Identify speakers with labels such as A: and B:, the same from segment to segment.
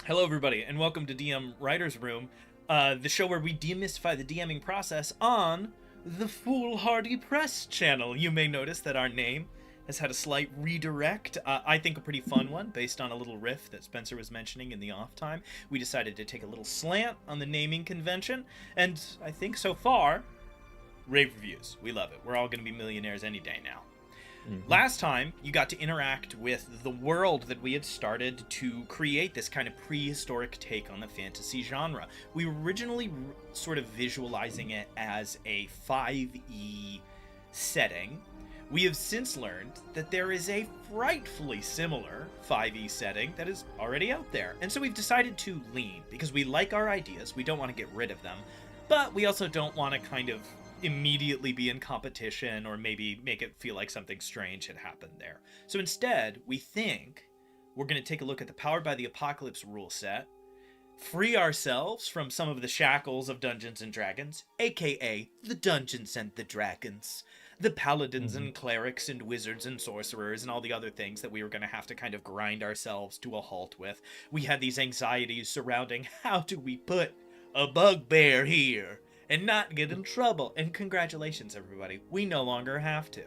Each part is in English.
A: Hello, everybody, and welcome to DM Writer's Room, the show where we demystify the DMing process on the Foolhardy Press channel. You may notice that our name has had a slight redirect. I think a pretty fun one, based on a little riff that Spencer was mentioning in the off time. We decided to take a little slant on the naming convention, and I think so far, rave reviews. We love it. We're all going to be millionaires any day now. Last time, you got to interact with the world that we had started to create, this kind of prehistoric take on the fantasy genre. We were originally sort of visualizing it as a 5e setting. We have since learned that there is a frightfully similar 5e setting that is already out there. And so we've decided to lean, because we like our ideas, we don't want to get rid of them, but we also don't want to kind of immediately be in competition or maybe make it feel like something strange had happened there. So instead, we think we're going to take a look at the Powered by the Apocalypse rule set, free ourselves from some of the shackles of Dungeons and Dragons, aka the Dungeons and the Dragons, the paladins and clerics and wizards and sorcerers and all the other things that we were going to have to kind of grind ourselves to a halt with. We had these anxieties surrounding how do we put a bugbear here and not get in trouble. And congratulations, everybody. We no longer have to.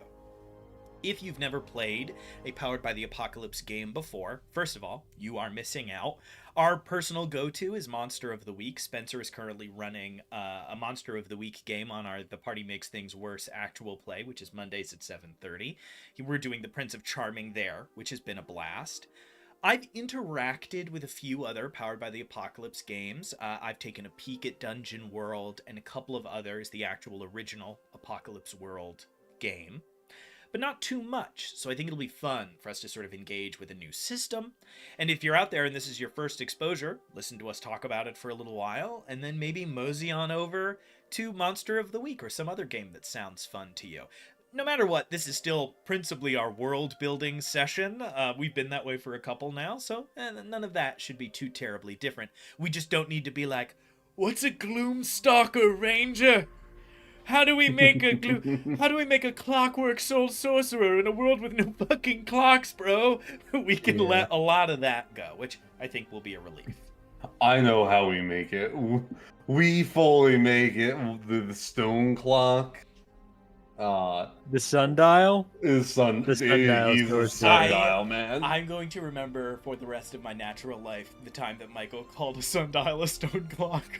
A: If you've never played a Powered by the Apocalypse game before, first of all, you are missing out. Our personal go-to is Monster of the Week. Spencer is currently running a Monster of the Week game on our The Party Makes Things Worse actual play, which is Mondays at 7:30. We're doing the Prince of Charming there, which has been a blast. I've interacted with a few other Powered by the Apocalypse games. I've taken a peek at Dungeon World and a couple of others, the actual original Apocalypse World game, but not too much. So I think it'll be fun for us to sort of engage with a new system. And if you're out there and this is your first exposure, listen to us talk about it for a little while, and then maybe mosey on over to Monster of the Week or some other game that sounds fun to you. No matter what, this is still principally our world-building session. We've been that way for a couple now, so none of that should be too terribly different. We just don't need to be like, what's a Gloomstalker Ranger? How do we make a clockwork soul sorcerer in a world with no fucking clocks, bro? We can let a lot of that go, which I think will be a relief.
B: I know how we make it. We fully make it. The stone clock.
C: The sundial?
B: The sundial
C: is
B: a sundial, man.
A: I'm going to remember for the rest of my natural life the time that Michael called a sundial a stone clock.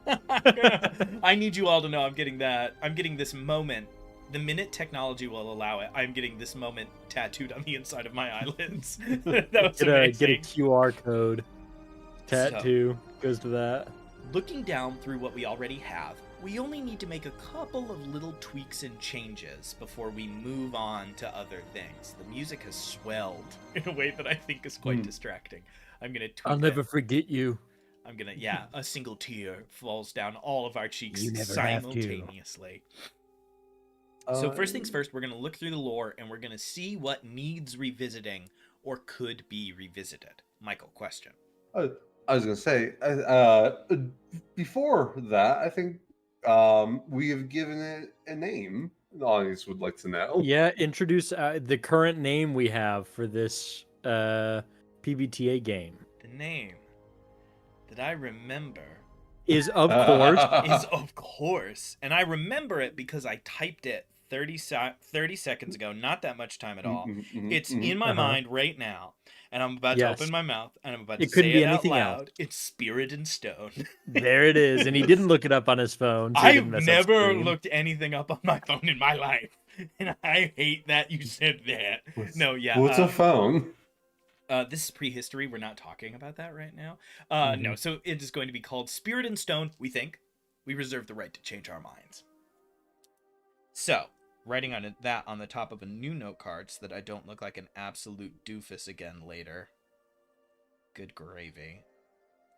A: I need you all to know I'm getting that. I'm getting this moment. The minute technology will allow it, I'm getting this moment tattooed on the inside of my eyelids. That was amazing.
C: Get a QR code. Tattoo goes to that.
A: Looking down through what we already have, we only need to make a couple of little tweaks and changes before we move on to other things. The music has swelled in a way that I think is quite distracting. I'm going to tweak
C: I'll never forget you.
A: I'm going to, a single tear falls down all of our cheeks
C: You never
A: simultaneously. So first things first, we're going to look through the lore and we're going to see what needs revisiting or could be revisited. Michael, question.
B: I was going to say, before that, I think we have given it a name. The audience would like to know.
C: Yeah, introduce the current name we have for this PBTA game.
A: The name that I remember
C: is of course.
A: And I remember it because I typed it 30 seconds ago, not that much time at all. It's in my mind right now. And I'm about to open my mouth, and I'm about to say it out loud. It's Spirit and Stone.
C: There it is. And he didn't look it up on his phone. So
A: I've never looked anything up on my phone in my life. And I hate that you said that.
B: What's a phone?
A: This is prehistory. We're not talking about that right now. No, so it is going to be called Spirit and Stone, we think. We reserve the right to change our minds. So, writing on that on the top of a new note card so that I don't look like an absolute doofus again later. Good gravy.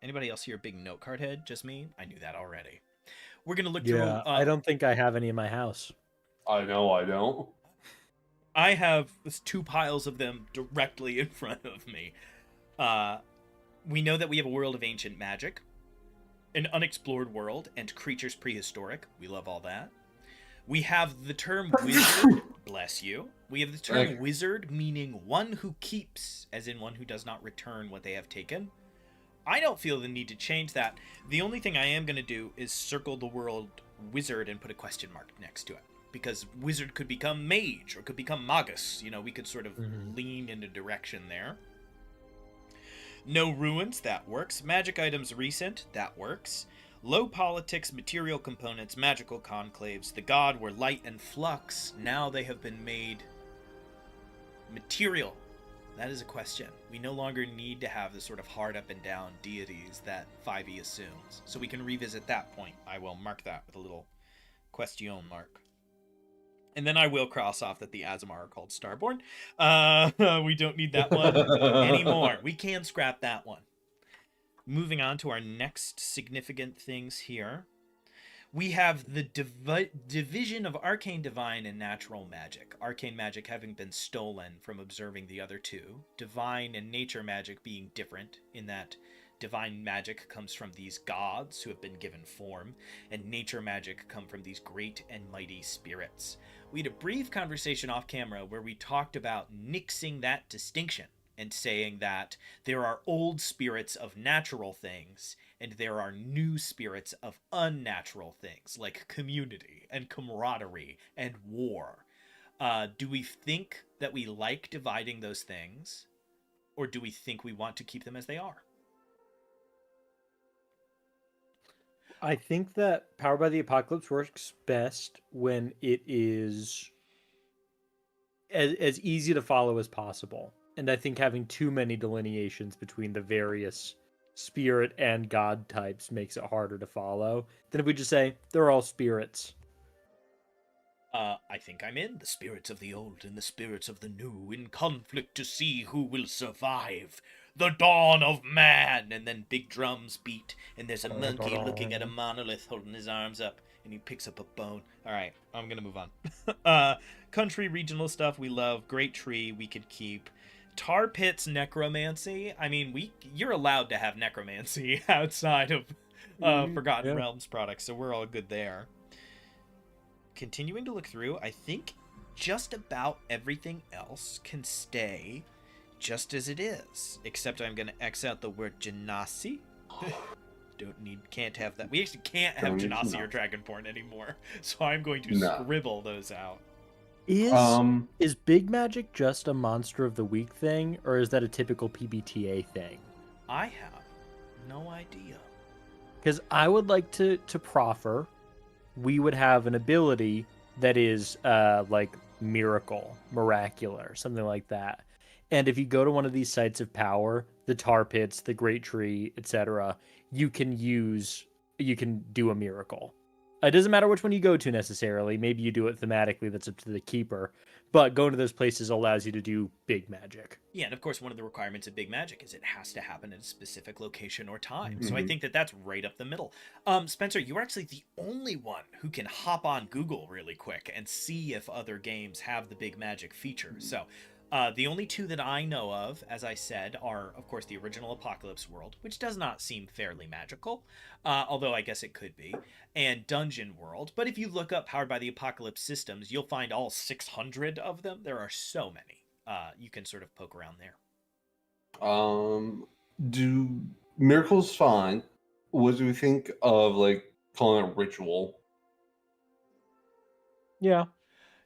A: Anybody else here a big note card head? Just me? I knew that already. We're going to look through...
C: I don't think I have any in my house.
B: I know I don't.
A: I have 2 piles of them directly in front of me. We know that we have a world of ancient magic, an unexplored world, and creatures prehistoric. We love all that. We have the term wizard, bless you. We have the term wizard, meaning one who keeps, as in one who does not return what they have taken, I don't feel the need to change that. The only thing I am going to do is circle the word wizard and put a question mark next to it. Because wizard could become mage or could become magus. You know, we could sort of lean in a direction there. No ruins, that works. Magic items recent, that works. Low politics, material components, magical conclaves. The god were light and flux. Now they have been made material. That is a question. We no longer need to have the sort of hard up and down deities that 5e assumes. So we can revisit that point. I will mark that with a little question mark. And then I will cross off that the Azamar are called Starborn. We don't need that one anymore. We can scrap that one. Moving on to our next significant things here. We have the division of arcane divine and natural magic. Arcane magic having been stolen from observing the other two. Divine and nature magic being different in that divine magic comes from these gods who have been given form, and nature magic come from these great and mighty spirits. We had a brief conversation off camera where we talked about nixing that distinction and saying that there are old spirits of natural things and there are new spirits of unnatural things like community and camaraderie and war. Do we think that we like dividing those things, or do we think we want to keep them as they are?
C: I think that Powered by the Apocalypse works best when it is as easy to follow as possible. And I think having too many delineations between the various spirit and god types makes it harder to follow than if we just say they're all spirits.
A: I think I'm in. The spirits of the old and the spirits of the new in conflict to see who will survive. The dawn of man! And then big drums beat, and there's a monkey looking at a monolith holding his arms up, and he picks up a bone. Alright, I'm gonna move on. Country, regional stuff we love. Great tree we could keep. Tar Pits necromancy. I mean, you're allowed to have necromancy outside of Forgotten Realms products, so we're all good there. Continuing to look through, I think just about everything else can stay just as it is, except I'm going to X out the word genasi. Can't have that. We actually can't have genasi or dragonborn anymore, so I'm going to scribble those out.
C: Is big magic just a monster of the week thing, or is that a typical PBTA thing?
A: I have no idea.
C: Because I would like to proffer, we would have an ability that is like miracle, miracular, something like that. And if you go to one of these sites of power, the tar pits, the great tree, etc., you can do a miracle. It doesn't matter which one you go to necessarily. Maybe you do it thematically, that's up to the keeper. But going to those places allows you to do big magic.
A: Yeah, and of course, one of the requirements of big magic is it has to happen at a specific location or time. So I think that that's right up the middle. Spencer, you're actually the only one who can hop on Google really quick and see if other games have the big magic feature. So the only two that I know of, as I said, are, of course, the original Apocalypse World, which does not seem fairly magical, although I guess it could be, and Dungeon World. But if you look up Powered by the Apocalypse systems, you'll find all 600 of them. There are so many. You can sort of poke around there.
B: Do miracles fine? What do we think of like calling it ritual?
C: Yeah.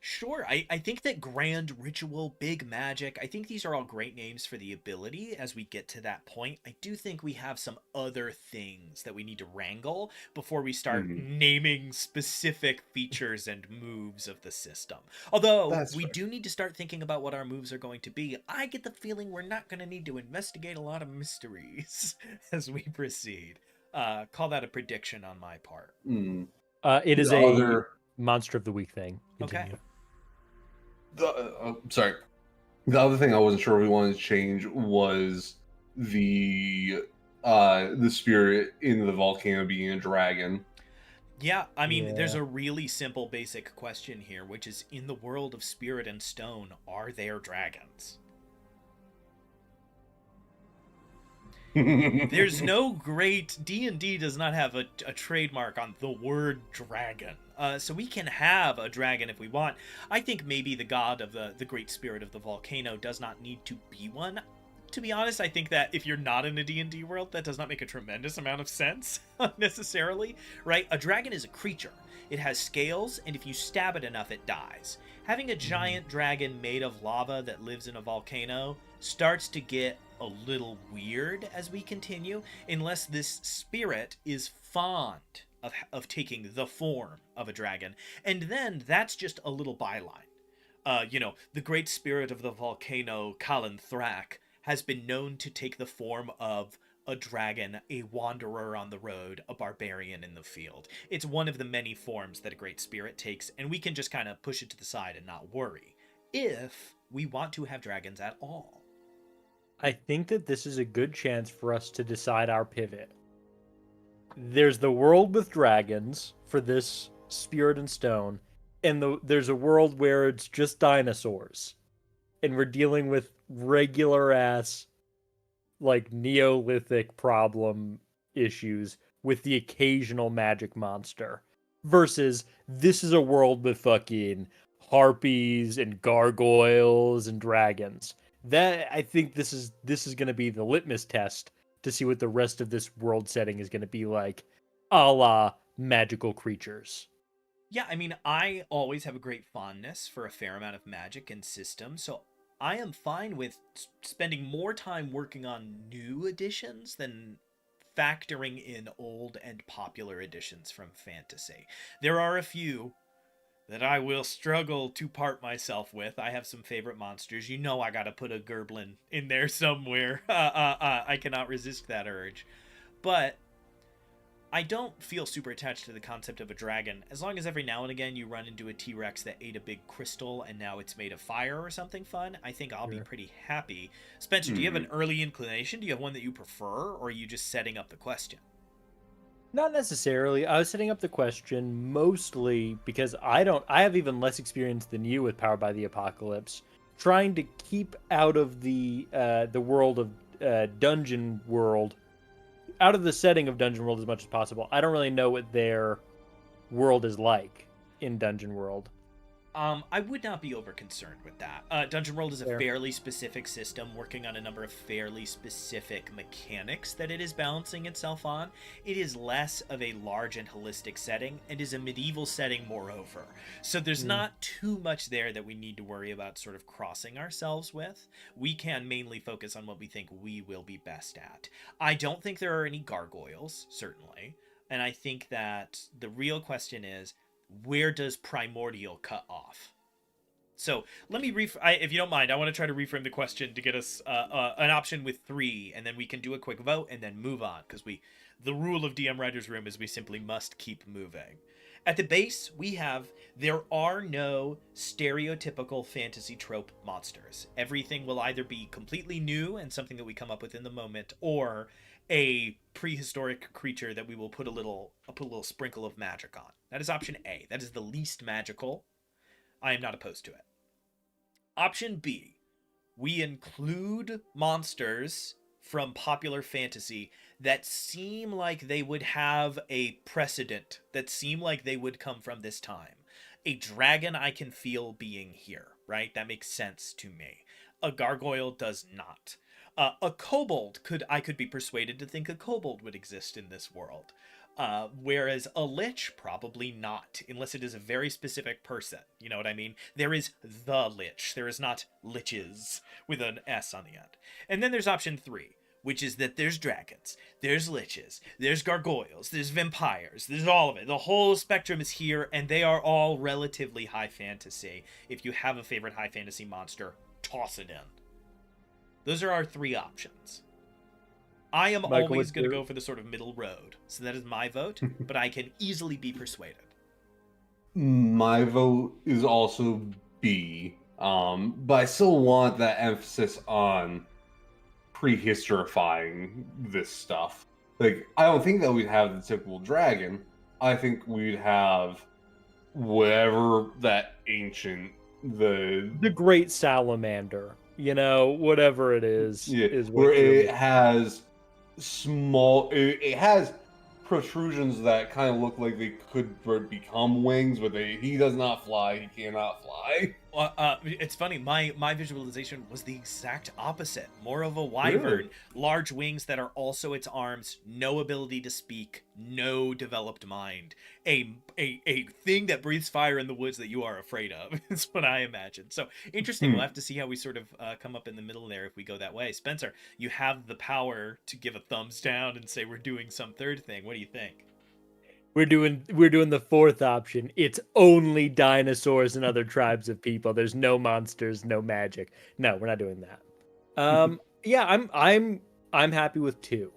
A: Sure, I think that Grand Ritual, Big Magic, I think these are all great names for the ability as we get to that point. I do think we have some other things that we need to wrangle before we start naming specific features and moves of the system. Although, we do need to start thinking about what our moves are going to be. I get the feeling we're not going to need to investigate a lot of mysteries as we proceed. Call that a prediction on my part.
C: It is a monster of the week thing. Continue.
A: Okay.
B: Sorry. The other thing I wasn't sure we wanted to change was the spirit in the volcano being a dragon.
A: Yeah, I mean, there's a really simple, basic question here, which is, in the world of spirit and stone, are there dragons? There's no great... D&D does not have a trademark on the word dragon. So we can have a dragon if we want. I think maybe the god of the great spirit of the volcano does not need to be one. To be honest, I think that if you're not in a D&D world, that does not make a tremendous amount of sense, necessarily, right? A dragon is a creature. It has scales, and if you stab it enough, it dies. Having a giant dragon made of lava that lives in a volcano starts to get a little weird as we continue, unless this spirit is fond of taking the form of a dragon. And then that's just a little byline. The great spirit of the volcano, Kalin Thrak, has been known to take the form of a dragon, a wanderer on the road, a barbarian in the field. It's one of the many forms that a great spirit takes, and we can just kind of push it to the side and not worry, if we want to have dragons at all.
C: I think that this is a good chance for us to decide our pivot. There's the world with dragons for this Spirit and Stone, and there's a world where it's just dinosaurs. And we're dealing with regular ass, like, Neolithic problem issues with the occasional magic monster. Versus, this is a world with fucking harpies and gargoyles and dragons. That, I think this is going to be the litmus test to see what the rest of this world setting is going to be like, a la magical creatures.
A: Yeah, I mean, I always have a great fondness for a fair amount of magic and systems, so I am fine with spending more time working on new editions than factoring in old and popular editions from fantasy. There are a few that I will struggle to part myself with. I have some favorite monsters. You know I gotta put a Gerblin in there somewhere. I cannot resist that urge. But I don't feel super attached to the concept of a dragon, as long as every now and again you run into a T-Rex that ate a big crystal and now it's made of fire or something fun. I think I'll be pretty happy. Spencer, do you have an early inclination? Do you have one that you prefer, or are you just setting up the question?
C: Not necessarily. I was setting up the question mostly because I have even less experience than you with Powered by the Apocalypse. Trying to keep out of the world of Dungeon World, out of the setting of Dungeon World as much as possible. I don't really know what their world is like in Dungeon World.
A: I would not be over concerned with that. Dungeon World is a fairly specific system working on a number of fairly specific mechanics that it is balancing itself on. It is less of a large and holistic setting and is a medieval setting moreover. So there's not too much there that we need to worry about sort of crossing ourselves with. We can mainly focus on what we think we will be best at. I don't think there are any gargoyles, certainly. And I think that the real question is, where does primordial cut off? So let me if you don't mind, I want to try to reframe the question to get us an option with 3, and then we can do a quick vote and then move on, because the rule of DM Writer's Room is we simply must keep moving. At the base, there are no stereotypical fantasy trope monsters. Everything will either be completely new and something that we come up with in the moment, or a prehistoric creature that we will put a little sprinkle of magic on. That is option A. That is the least magical. I am not opposed to it. Option B, we include monsters from popular fantasy that seem like they would have a precedent, that seem like they would come from this time. A dragon I can feel being here, right? That makes sense to me. A gargoyle does not. A kobold I could be persuaded to think a kobold would exist in this world. Whereas a lich, probably not, unless it is a very specific person. You know what I mean? There is the lich. There is not liches with an S on the end. And then there's option 3, which is that there's dragons, there's liches, there's gargoyles, there's vampires, there's all of it. The whole spectrum is here, and they are all relatively high fantasy. If you have a favorite high fantasy monster, toss it in. Those are our 3 options. I am always going to go for the sort of middle road. So that is my vote, but I can easily be persuaded.
B: My vote is also B, but I still want that emphasis on prehistorifying this stuff. Like, I don't think that we'd have the typical dragon. I think we'd have whatever that ancient...
C: The great salamander. You know, whatever it is.
B: Yeah,
C: is
B: where it has it has protrusions that kind of look like they could become wings, but he does not fly. He cannot fly.
A: It's funny. My visualization was the exact opposite. More of a
B: Really?
A: wyvern, large wings that are also its arms, no ability to speak, no developed mind. A thing that breathes fire in the woods that you are afraid of. Is what I imagine. So interesting. We'll
B: Hmm.
A: have to see how we sort of come up in the middle there if we go that way. Spencer, you have the power to give a thumbs down and say we're doing some third thing. What do you think?
C: We're doing the fourth option. It's only dinosaurs and other tribes of people. There's no monsters, no magic. No, we're not doing that. Yeah, I'm happy with two.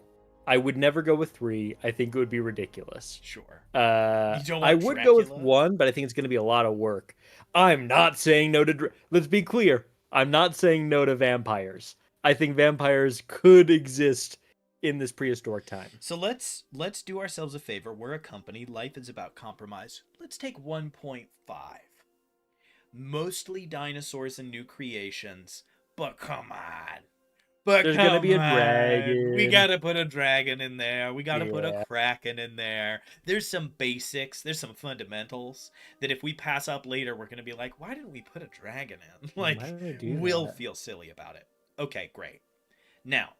C: I would never go with three. I think it would be ridiculous.
A: Sure. You don't
C: I
A: want
C: would go with
A: Dracula?
C: one, but I think it's going to be a lot of work. I'm not saying no to. Let's be clear. I'm not saying no to vampires. I think vampires could exist in this prehistoric time.
A: So let's do ourselves a favor. We're a company. Life is about compromise. Let's take 1.5. Mostly dinosaurs and new creations, but come on. But
C: There's going to
A: come
C: be a
A: on. We
C: dragon.
A: got to put a dragon in there. We got to put a
C: Yeah.
A: kraken in there. There's some basics, there's some fundamentals that if we pass up later, we're going to be like, "Why didn't we put a dragon in?"
C: Why
A: Like,
C: did I do
A: we'll
C: that?
A: feel silly about it. Okay, great. Now,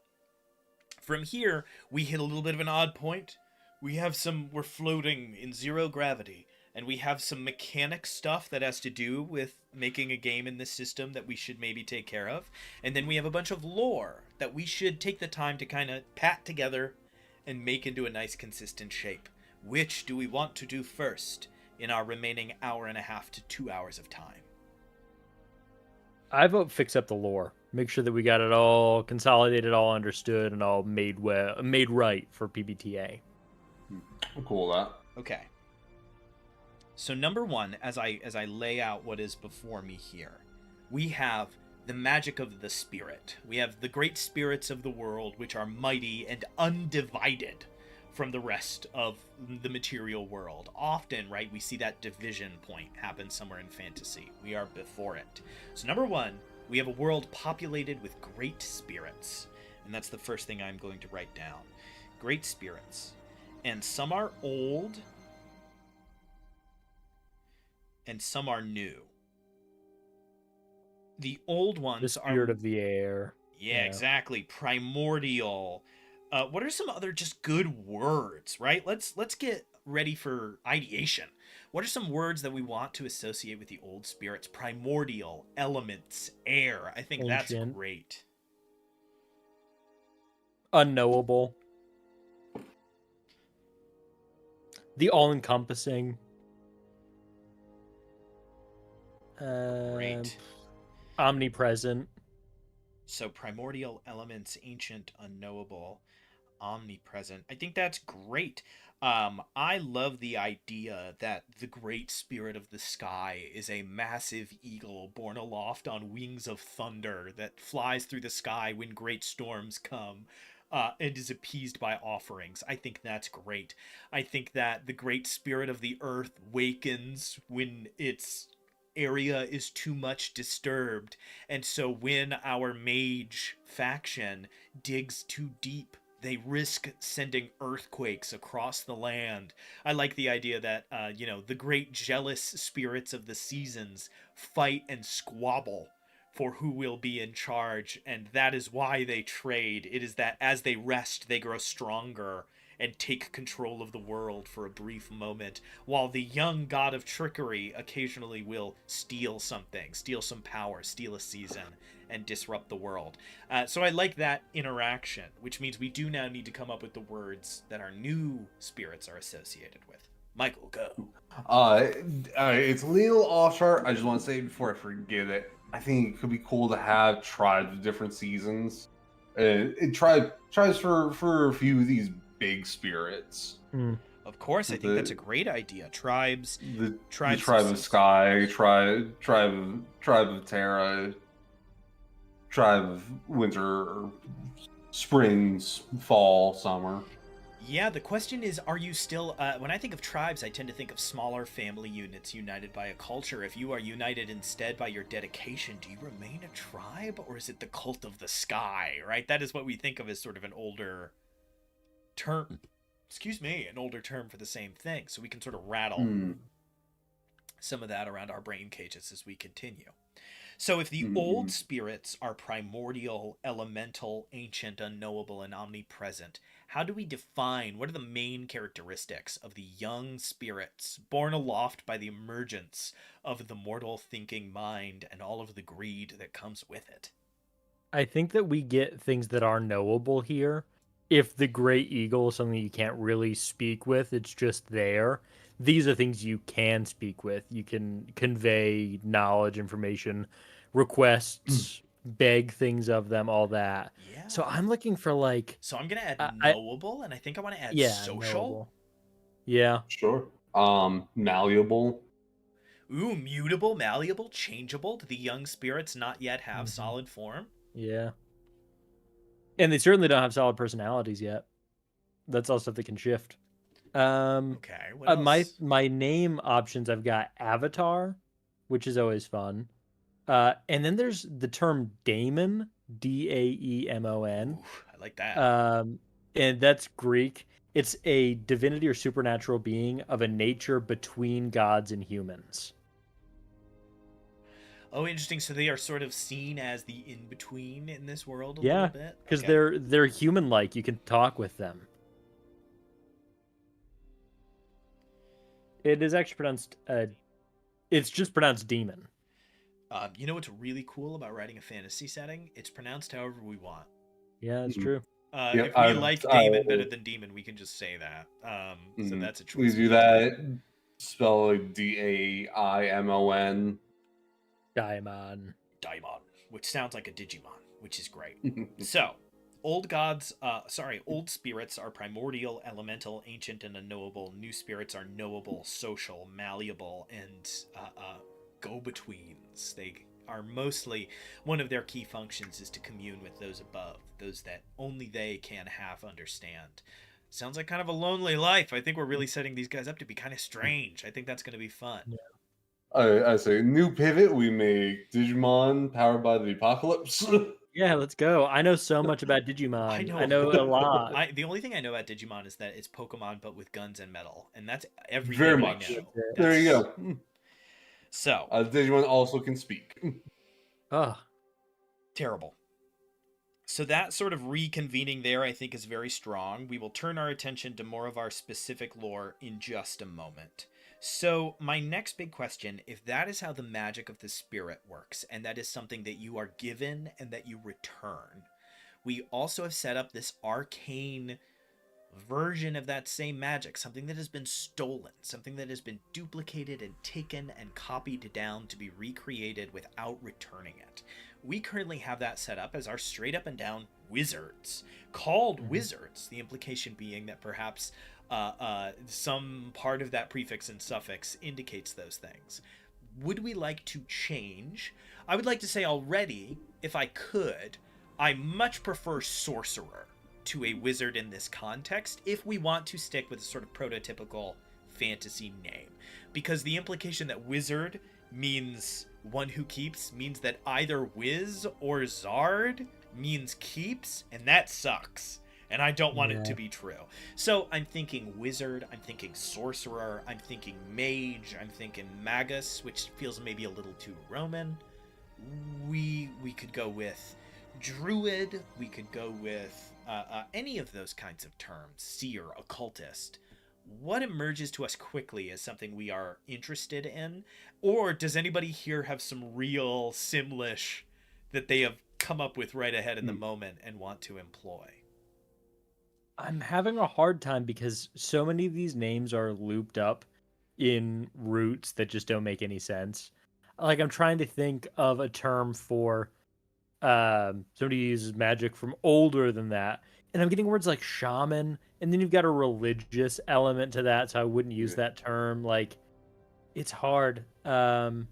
A: from here, we hit a little bit of an odd point. We're floating in zero gravity, and we have some mechanic stuff that has to do with making a game in this system that we should maybe take care of. And then we have a bunch of lore that we should take the time to kind of pat together and make into a nice consistent shape. Which do we want to do first in our remaining hour and a half to 2 hours of time?
C: I vote fix up the lore. Make sure that we got it all consolidated, all understood, and all made right for PBTA.
B: I'm cool with that.
A: Okay. So number one, as I lay out what is before me here, we have the magic of the spirit. We have the great spirits of the world, which are mighty and undivided from the rest of the material world. Often, right, we see that division point happen somewhere in fantasy. We are before it. So number one, we have a world populated with great spirits. And that's the first thing I'm going to write down. Great spirits. And some are old, and some are new. The old
C: The
A: ones
C: spirit
A: are,
C: of the air.
A: yeah, exactly, primordial. What are some other just good words, right? Let's get ready for ideation. What are some words that we want to associate with the old spirits? Primordial, elements, air. I think that's
C: Ancient.
A: great.
C: Unknowable. The all-encompassing.
A: Great.
C: Omnipresent.
A: So primordial, elements, ancient, unknowable, omnipresent. I think that's great. I love the idea that the great spirit of the sky is a massive eagle borne aloft on wings of thunder that flies through the sky when great storms come. And is appeased by offerings. I think that's great. I think that the great spirit of the earth wakens when its area is too much disturbed. And so when our mage faction digs too deep, they risk sending earthquakes across the land. I like the idea that, the great jealous spirits of the seasons fight and squabble for who will be in charge, and that is why they trade. It is that as they rest, they grow stronger and take control of the world for a brief moment, while the young god of trickery occasionally will steal something, steal some power, steal a season, and disrupt the world. So I like that interaction, which means we do now need to come up with the words that our new spirits are associated with. Michael, go.
B: It's a little off chart. I just want to say before I forget it, I think it could be cool to have tribes of different seasons. Tribes for a few of these big spirits.
A: Of course, I think that's a great idea. Tribes,
B: The
A: tribes
B: tribe of sky, tribe of Terra, tribe of winter, springs, fall, summer.
A: Yeah, the question is, are you still... when I think of tribes, I tend to think of smaller family units united by a culture. If you are united instead by your dedication, do you remain a tribe? Or is it the cult of the sky, right? That is what we think of as sort of an older term. Excuse me, an older term for the same thing. So we can sort of rattle some of that around our brain cages as we continue. So, if the old
B: Mhm.
A: spirits are primordial, elemental, ancient, unknowable, and omnipresent, how do we define what are the main characteristics of the young spirits born aloft by the emergence of the mortal thinking mind and all of the greed that comes with it?
C: I think that we get things that are knowable here. If the great eagle is something you can't really speak with, it's just there. These are things you can speak with. You can convey knowledge, information, requests, beg things of them, all that. So
A: Yeah.
C: I'm looking for like,
A: So I'm gonna add
C: I
A: knowable, and I think I want to add
C: yeah,
A: social.
C: knowable. Yeah.
B: Sure. Malleable.
A: Ooh, mutable, malleable, changeable. Do the young spirits not yet have
C: Mhm.
A: solid form?
C: Yeah. And they certainly don't have solid personalities yet. That's all stuff that can shift. Um,
A: Okay, what
C: my
A: else?
C: my name options, I've got Avatar, which is always fun. And then there's the term daemon, Daemon.
A: Ooh, I like that.
C: Um, and that's Greek. It's a divinity or supernatural being of a nature between gods and humans.
A: Oh, interesting. So they are sort of seen as the in between in this world a little
C: Yeah,
A: bit.
C: because
A: Okay.
C: they're human like. You can talk with them. It is actually pronounced it's just pronounced demon.
A: You know what's really cool about writing a fantasy setting? It's pronounced however we want.
C: Yeah, that's
B: Mhm.
C: true.
B: Yeah,
A: If we like Damon better than Demon, we can just say that. So that's a
B: we
A: choice we
B: do
A: get to make.
B: that. Spell like Daimon.
C: Daimon.
A: Daimon, which sounds like a Digimon, which is great. So, old spirits are primordial, elemental, ancient, and unknowable. New spirits are knowable, social, malleable, and go-betweens. They are mostly, one of their key functions is to commune with those above, those that only they can half understand. Sounds like kind of a lonely life. I think we're really setting these guys up to be kind of strange. I think that's going to be fun.
C: Yeah.
B: I say new pivot. We make Digimon powered by the apocalypse.
C: Yeah, let's go. I know so much about
A: I
C: Digimon.
A: know
C: I
A: a
C: know a
A: lot.
C: lot.
A: The only thing I know about Digimon is that it's Pokemon but with guns and metal, and that's
B: Very
A: everything I
B: much.
A: know.
B: There you
A: That's
B: go.
A: so
B: Digimon also can speak.
C: Oh,
A: terrible. So that sort of reconvening there, I think, is very strong. We will turn our attention to more of our specific lore in just a moment. So, my next big question, if that is how the magic of the spirit works, and that is something that you are given and that you return, we also have set up this arcane version of that same magic, something that has been stolen, something that has been duplicated and taken and copied down to be recreated without returning it. We currently have that set up as our straight up and down wizards, called
C: mhm.
A: wizards, the implication being that perhaps some part of that prefix and suffix indicates those things. Would we like to change? I would like to say already, if I could, I much prefer sorcerer to a wizard in this context if we want to stick with a sort of prototypical fantasy name. Because the implication that wizard means one who keeps means that either wiz or zard means keeps, and that sucks. And I don't want it
C: Yeah.
A: to be true. So I'm thinking wizard, I'm thinking sorcerer, I'm thinking mage, I'm thinking magus, which feels maybe a little too Roman. We could go with druid, we could go with any of those kinds of terms, seer, occultist. What emerges to us quickly as something we are interested in? Or does anybody here have some real Simlish that they have come up with right ahead in the moment and want to employ?
C: I'm having a hard time because so many of these names are looped up in roots that just don't make any sense. Like I'm trying to think of a term for somebody who uses magic from older than that, and I'm getting words like shaman, and then you've got a religious element to that, so I wouldn't use that term. Like it's hard.
A: Yeah, I mean,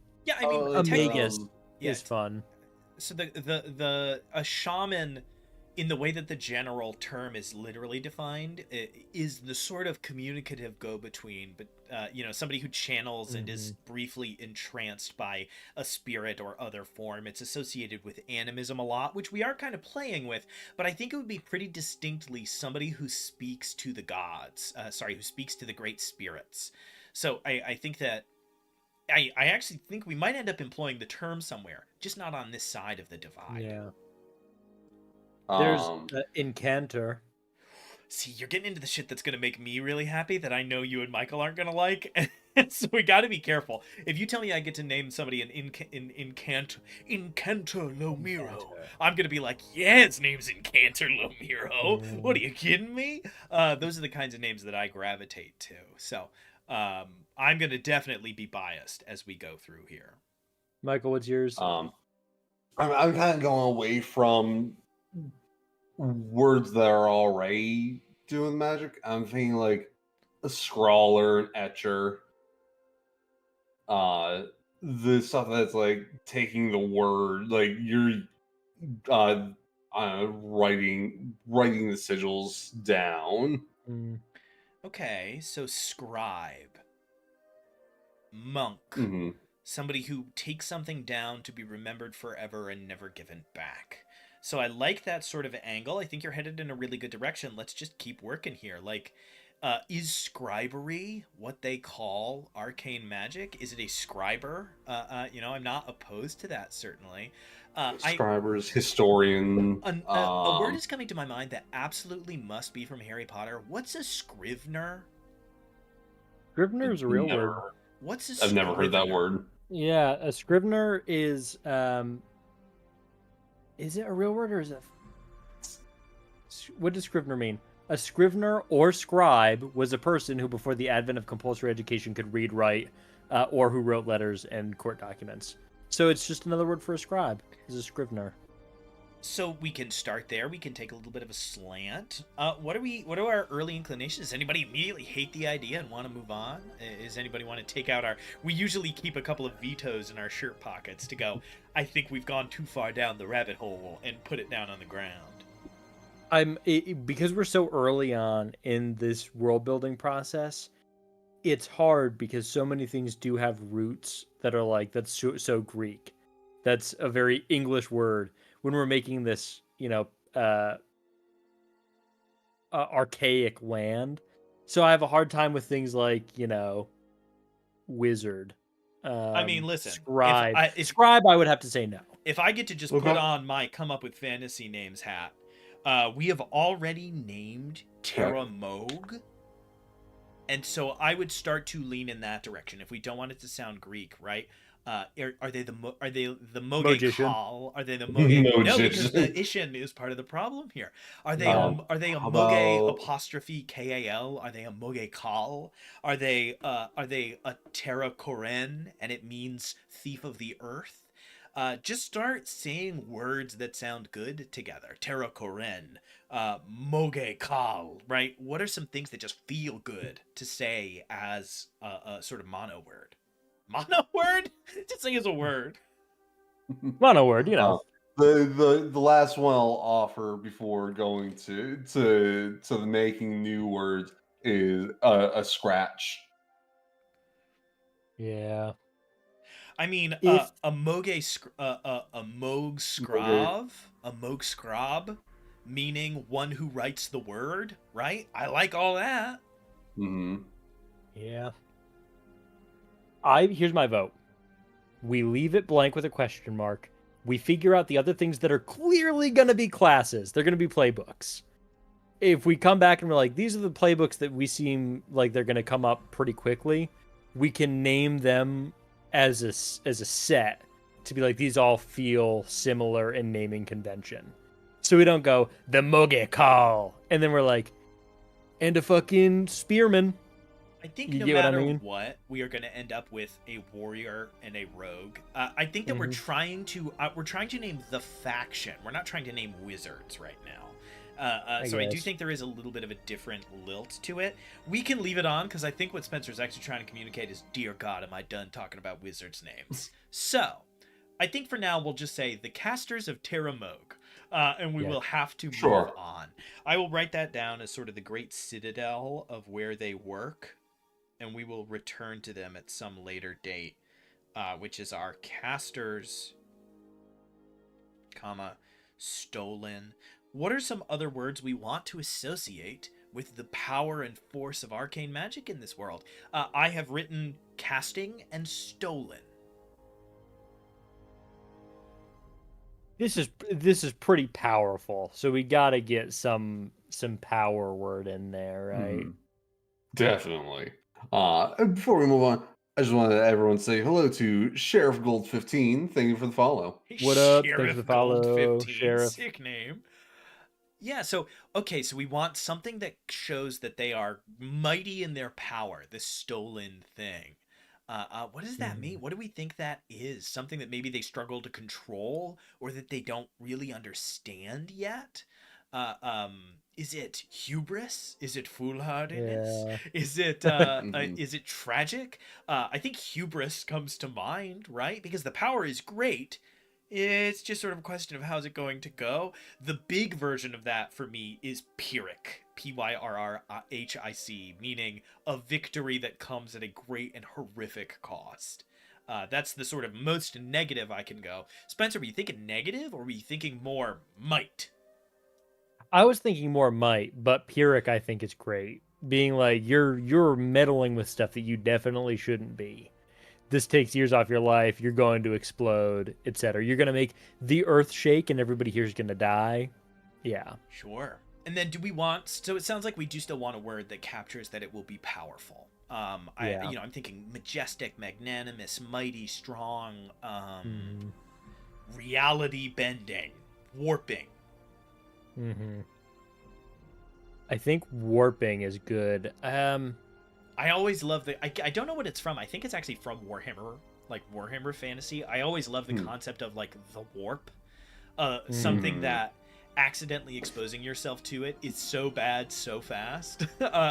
B: Oh,
C: A
B: like
C: magus
A: yeah.
C: is fun.
A: So the a shaman, in the way that the general term is literally defined, is the sort of communicative go-between, but somebody who channels and is
C: Hmm.
A: briefly entranced by a spirit or other form. It's associated with animism a lot, which we are kind of playing with, but I think it would be pretty distinctly somebody who speaks to the gods, who speaks to the great spirits. So I think that I actually think we might end up employing the term somewhere, just not on this side of the divide.
C: Yeah. There's
B: Um,
C: Incanter.
A: See, you're getting into the shit that's going to make me really happy that I know you and Michael aren't going to like. So we got to be careful. If you tell me I get to name somebody Incantor Lomiro, I'm going to be like, yeah, his name's Incantor Lomiro. What are you kidding me? Those are the kinds of names that I gravitate to. So I'm going to definitely be biased as we go through here.
C: Michael, what's yours?
B: I'm kind of going away from words that are already doing magic. I'm thinking like a scrawler, an etcher, the stuff that's like taking the word, like you're writing the sigils down.
A: Okay, so scribe, monk, somebody who takes something down to be remembered forever and never given back. So I like that sort of angle. I think you're headed in a really good direction. Let's just keep working here. Like, is scribery what they call arcane magic? Is it a scriber? I'm not opposed to that, certainly.
B: Scribers, historian.
A: A word is coming to my mind that absolutely must be from Harry Potter. What's a scrivener?
C: Scrivener is a real word.
A: What's a
B: I've never heard that word.
C: Yeah, a scrivener is it a real word or is it? What does scrivener mean? A scrivener or scribe was a person who, before the advent of compulsory education, could read, write, or who wrote letters and court documents. So it's just another word for a scribe. Is a scrivener.
A: So we can start there. We can take a little bit of a slant. What are our early inclinations? Does anybody immediately hate the idea and want to move on? Does anybody want to take out our... We usually keep a couple of vetoes in our shirt pockets to go, I think we've gone too far down the rabbit hole, and put it down on the ground.
C: Because we're so early on in this world building process, it's hard because so many things do have roots that are like, that's so Greek. That's a very English word. When we're making this, archaic land. So I have a hard time with things like, wizard.
A: I mean, listen.
C: Scribe. Scribe, I would have to say no.
A: If I get to just put on my come up with fantasy names hat, we have already named Terra Moog. And so I would start to lean in that direction if we don't want it to sound Greek, right? Are they the Moge Kal? Are they the Moge? No, because the Ishin is part of the problem here. Are they a Moge apostrophe Kal? Are they a Moge Kal? Are they a Terra Koren and it means thief of the earth? Just start saying words that sound good together. Terra Koren, Moge Kal, right? What are some things that just feel good to say as a sort of mono word? Mono word? Just say as a word.
C: Mono word,
B: The last one I'll offer before going to the making new words is a scratch.
C: Yeah.
A: I mean, a Moge Scrob, meaning one who writes the word, right? I like all that.
C: Yeah. Here's my vote. We leave it blank with a question mark. We figure out the other things that are clearly going to be classes. They're going to be playbooks. If we come back and we're like, these are the playbooks that we seem like they're going to come up pretty quickly, we can name them as a set to be like, these all feel similar in naming convention. So we don't go, the Moge Kal, and then we're like, and a fucking spearman.
A: I think no matter what, we are going to end up with a warrior and a rogue. I think that we're trying to name the faction. We're not trying to name wizards right now. So I do think there is a little bit of a different lilt to it. We can leave it on because I think what Spencer's actually trying to communicate is, dear God, am I done talking about wizards' names? So I think for now we'll just say the casters of Terra Moog. And we will have to move on. I will write that down as sort of the great citadel of where they work. And we will return to them at some later date, which is our casters, stolen. What are some other words we want to associate with the power and force of arcane magic in this world. I have written casting and stolen.
C: This is pretty powerful, so we got to get some power word in there, right?
B: Definitely. And before we move on, I just wanted everyone to say hello to Sheriff Gold 15. Thank you for the follow.
C: What up? Thanks for
A: Sheriff
C: the
A: Gold
C: follow,
A: 15.
C: Sheriff.
A: Sick name. Yeah, so we want something that shows that they are mighty in their power, this stolen thing. What does that mean? What do we think that is? Something that maybe they struggle to control or that they don't really understand yet? Is it hubris? Is it foolhardiness?
C: Yeah.
A: Is it tragic? I think hubris comes to mind, right? Because the power is great. It's just sort of a question of how's it going to go. The big version of that for me is Pyrrhic, Pyrrhic, meaning a victory that comes at a great and horrific cost. That's the sort of most negative I can go. Spencer, were you thinking negative or were you thinking more might?
C: I was thinking more might, but Pyrrhic I think is great. Being like you're meddling with stuff that you definitely shouldn't be. This takes years off your life, you're going to explode, etc. You're going to make the earth shake and everybody here's going to die. Yeah.
A: Sure. And then do we want, so it sounds like we do still want a word that captures that it will be powerful. I'm thinking majestic, magnanimous, mighty, strong, reality bending, warping.
C: I think warping is good.
A: I always love I don't know what it's from. I think it's actually from Warhammer, like Warhammer Fantasy. I always love the concept of like the warp. Something that accidentally exposing yourself to it is so bad so fast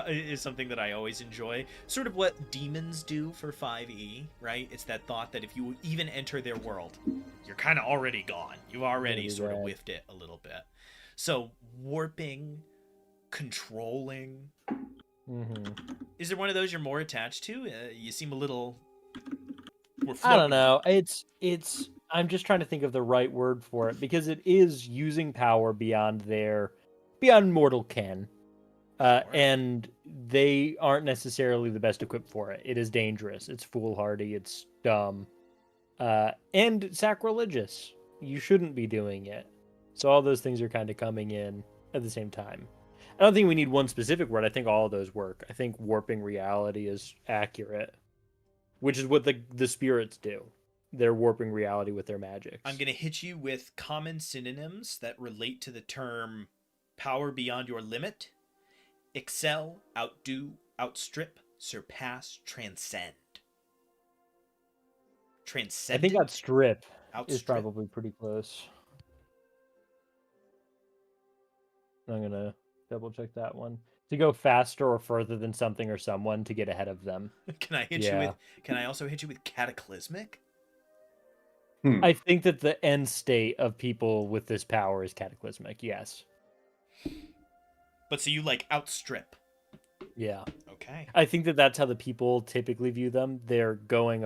A: is something that I always enjoy. Sort of what demons do for 5e, right? It's that thought that if you even enter their world, you're kind of already gone. You've already sort of whiffed it a little bit. So warping, controlling. Is there one of those you're more attached to? You seem a little.
C: I don't know. It's. I'm just trying to think of the right word for it because it is using power beyond mortal ken, and they aren't necessarily the best equipped for it. It is dangerous. It's foolhardy. It's dumb, and sacrilegious. You shouldn't be doing it. So all those things are kind of coming in at the same time. I don't think we need one specific word. I think all of those work. I think warping reality is accurate, which is what the spirits do. They're warping reality with their magics.
A: I'm going to hit you with common synonyms that relate to the term power beyond your limit. Excel, outdo, outstrip, surpass, transcend. Transcend.
C: I think outstrip is probably pretty close. I'm going to double check that one. To go faster or further than something or someone to get ahead of them.
A: Can I also hit you with cataclysmic?
C: I think that the end state of people with this power is cataclysmic, yes.
A: But so you like outstrip.
C: Yeah.
A: Okay.
C: I think that that's how the people typically view them. They're going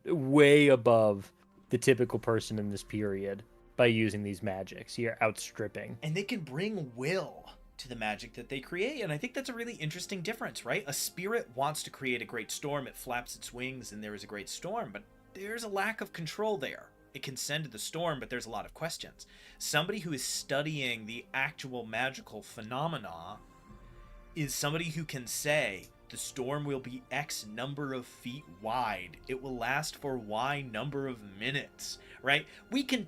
C: way above the typical person in this period by using these magics. You're outstripping.
A: And they can bring will to the magic that they create, and I think that's a really interesting difference, right? A spirit wants to create a great storm, it flaps its wings, and there is a great storm, but there's a lack of control there. It can send the storm, but there's a lot of questions. Somebody who is studying the actual magical phenomena is somebody who can say, the storm will be X number of feet wide. It will last for Y number of minutes, right? We can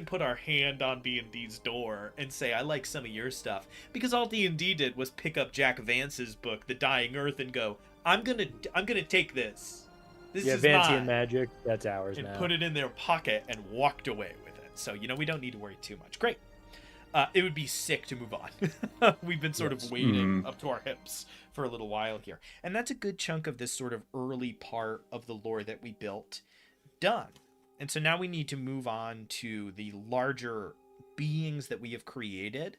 A: put our hand on D&D's door and say, I like some of your stuff, because all D&D did was pick up Jack Vance's book, The Dying Earth, and go, I'm gonna take this. This is
C: Vancian magic, that's ours
A: and
C: now.
A: Put it in their pocket and walked away with it. So, we don't need to worry too much. Great. It would be sick to move on. We've been sort of waiting up to our hips for a little while here. And that's a good chunk of this sort of early part of the lore that we built done. And so now we need to move on to the larger beings that we have created.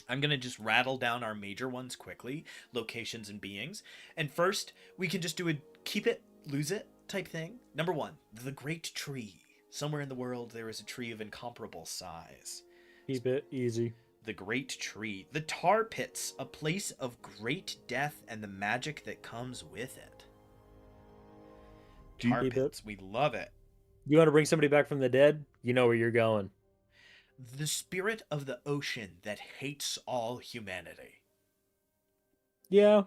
A: I'm going to just rattle down our major ones quickly, locations and beings. And first, we can just do a keep it, lose it type thing. Number 1, the Great Tree. Somewhere in the world, there is a tree of incomparable size.
C: Keep it easy.
A: The Great Tree. The Tar Pits, a place of great death and the magic that comes with it. Tar
C: Keep it.
A: Pits, we love it.
C: You want to bring somebody back from the dead? You know where you're going.
A: The spirit of the ocean that hates all humanity.
C: Yeah.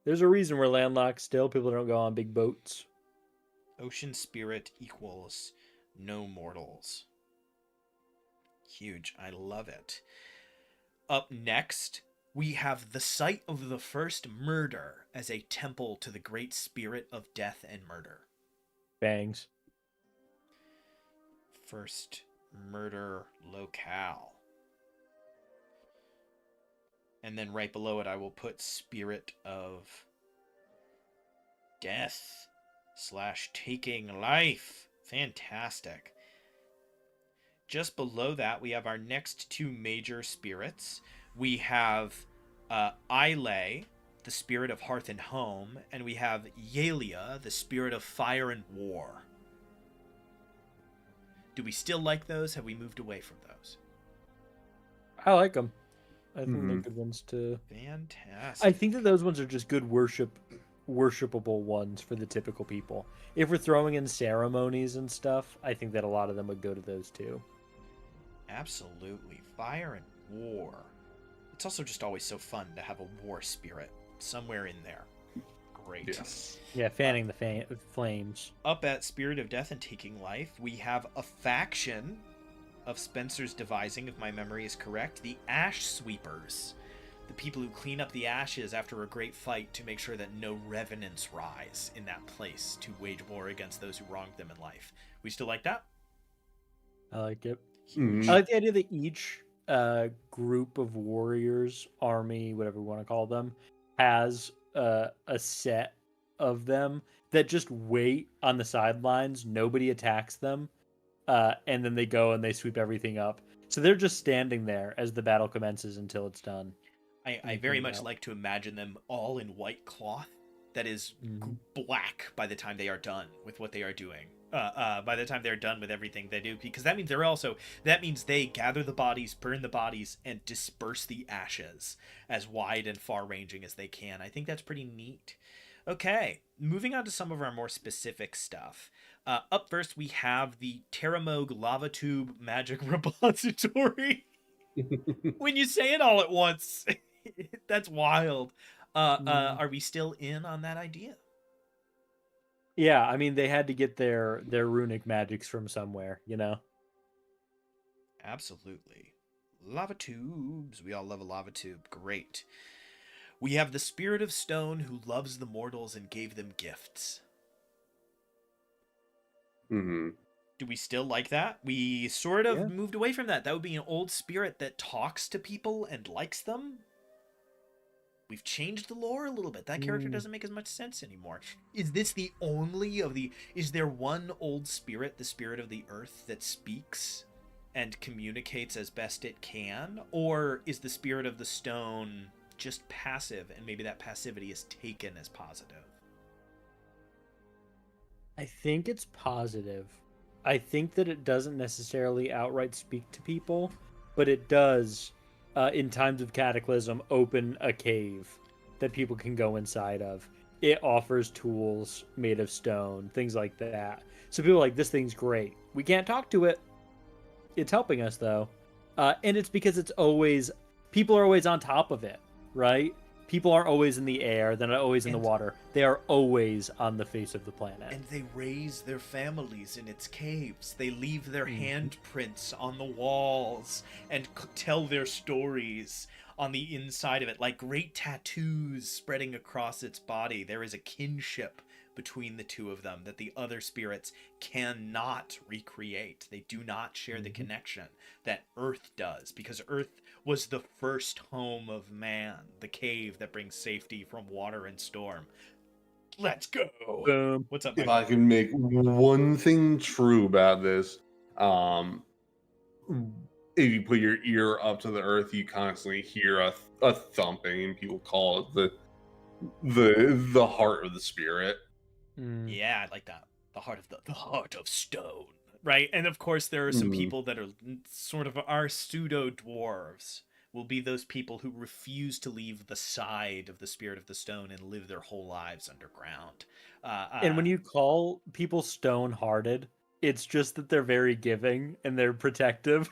C: There's a reason we're landlocked still. People don't go on big boats.
A: Ocean spirit equals no mortals. Huge. I love it. Up next, we have the site of the first murder as a temple to the great spirit of death and murder.
C: Bangs.
A: First murder locale. And then right below it, I will put spirit of death / taking life. Fantastic. Just below that, we have our next two major spirits. We have Islay, the spirit of hearth and home, and we have Yalia, the spirit of fire and war. Do we still like those? Have we moved away from those?
C: I like them. I think they're good ones to.
A: Fantastic.
C: I think that those ones are just good worshipable ones for the typical people. If we're throwing in ceremonies and stuff, I think that a lot of them would go to those too.
A: Absolutely. Fire and war. It's also just always so fun to have a war spirit somewhere in there. Great.
B: Yes.
C: Yeah, fanning the flames.
A: Up at Spirit of Death and Taking Life, we have a faction of Spencer's devising, if my memory is correct, the Ash Sweepers. The people who clean up the ashes after a great fight to make sure that no revenants rise in that place to wage war against those who wronged them in life. We still like that?
C: I like it.
B: Mhm.
C: I like the idea that each group of warriors, army, whatever we want to call them, has a set of them that just wait on the sidelines. Nobody attacks them. And then they go and they sweep everything up. So they're just standing there as the battle commences until it's done.
A: I very much like to imagine them all in white cloth that is black by the time they are done with what they are doing. By the time they're done with everything they do, because that means they gather the bodies, burn the bodies, and disperse the ashes as wide and far-ranging as they can. I think that's pretty neat. Okay, moving on to some of our more specific stuff. Up first, we have the Terramogue Lava Tube Magic Repository. When you say it all at once, that's wild. Are we still in on that idea?
C: Yeah, I mean, they had to get their runic magics from somewhere, you know?
A: Absolutely. Lava tubes. We all love a lava tube. Great. We have the Spirit of Stone who loves the mortals and gave them gifts. Do we still like that? We sort of moved away from that. That would be an old spirit that talks to people and likes them. We've changed the lore a little bit. That character doesn't make as much sense anymore. Is this the only of the... Is there one old spirit, the spirit of the earth, that speaks and communicates as best it can? Or is the spirit of the stone just passive, and maybe that passivity is taken as positive?
C: I think it's positive. I think that it doesn't necessarily outright speak to people, but it does... in times of cataclysm, open a cave that people can go inside of. It offers tools made of stone, things like that. So people are like, this thing's great. We can't talk to it. It's helping us, though. And it's because people are always on top of it, right? People aren't always in the air. They're not always in the water. They are always on the face of the planet.
A: And they raise their families in its caves. They leave their handprints on the walls and tell their stories on the inside of it, like great tattoos spreading across its body. There is a kinship between the two of them that the other spirits cannot recreate. They do not share the connection that Earth does, because Earth was the first home of man, the cave that brings safety from water and storm. Let's go.
C: Boom.
A: What's up,
B: If
A: Mike?
B: I can make one thing true about this, if you put your ear up to the earth, you constantly hear a thumping, and people call it the heart of the spirit.
A: Yeah, I like that. The heart of stone. right? And of course, there are some
B: Mm.
A: people that are sort of our pseudo dwarves. Will be those people who refuse to leave the side of the spirit of the stone and live their whole lives underground.
C: And when you call people stone-hearted, it's just that they're very giving and they're protective.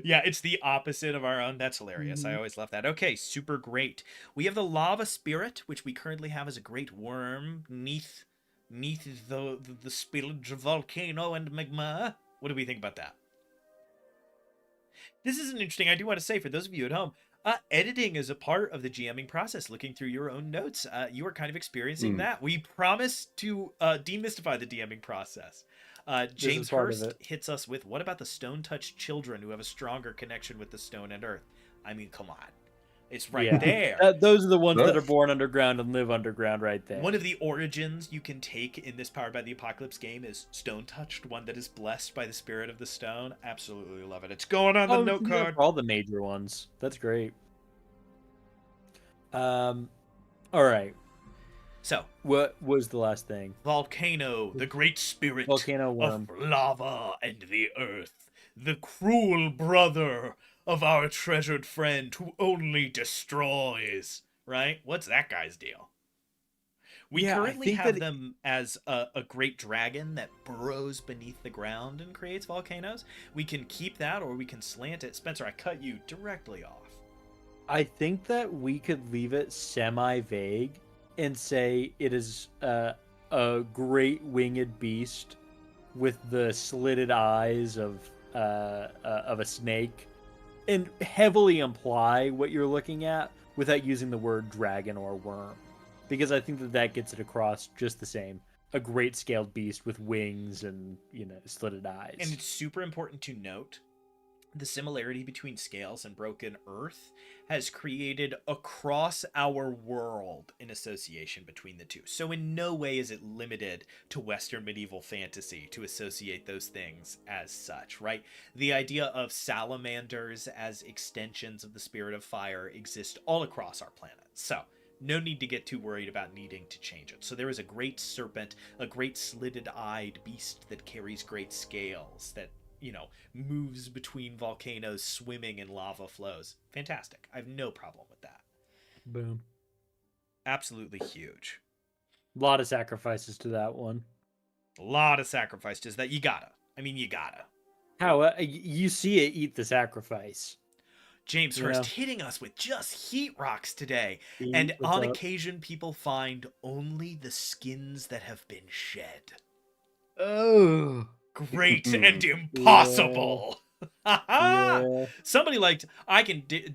A: Yeah, it's the opposite of our own. That's hilarious. I always love that. Okay, super great. We have the lava spirit, which we currently have as a great worm neath the spillage of volcano and magma. What do we think about that? This is an interesting. I do want to say for those of you at home, editing is a part of the GMing process. Looking through your own notes, you are kind of experiencing that. We promise to demystify the DMing process. James Hurst hits us with, what about the stone-touched children who have a stronger connection with the stone and earth? I mean, come on. It's right there.
C: Those are the ones that are born underground and live underground right there.
A: One of the origins you can take in this Powered by the Apocalypse game is stone-touched, one that is blessed by the spirit of the stone. Absolutely love it. It's going on the note card.
C: For all the major ones. That's great. All right.
A: So,
C: what was the last thing?
A: Volcano, the great spirit
C: Volcano worm.
A: of lava and the earth, the cruel brother of our treasured friend who only destroys, right? What's that guy's deal? We currently have them as a great dragon that burrows beneath the ground and creates volcanoes. We can keep that or we can slant it. Spencer, I cut you directly off.
C: I think that we could leave it semi-vague and say it is a great winged beast with the slitted eyes of a snake, and heavily imply what you're looking at without using the word dragon or worm, because I think that gets it across just the same. A great scaled beast with wings and, slitted eyes.
A: And it's super important to note the similarity between Scales and Broken Earth has created across our world an association between the two. So in no way is it limited to Western medieval fantasy to associate those things as such, right? The idea of salamanders as extensions of the spirit of fire exist all across our planet. So no need to get too worried about needing to change it. So there is a great serpent, a great slitted-eyed beast that carries great scales, that moves between volcanoes, swimming in lava flows. Fantastic. I have no problem with that.
C: Boom.
A: Absolutely huge.
C: A lot of sacrifices to that one.
A: A lot of sacrifices that you gotta.
C: How you see it eat the sacrifice.
A: James Hurst hitting us with just heat rocks today. And on occasion, people find only the skins that have been shed.
C: Oh.
A: Great and impossible. Somebody liked.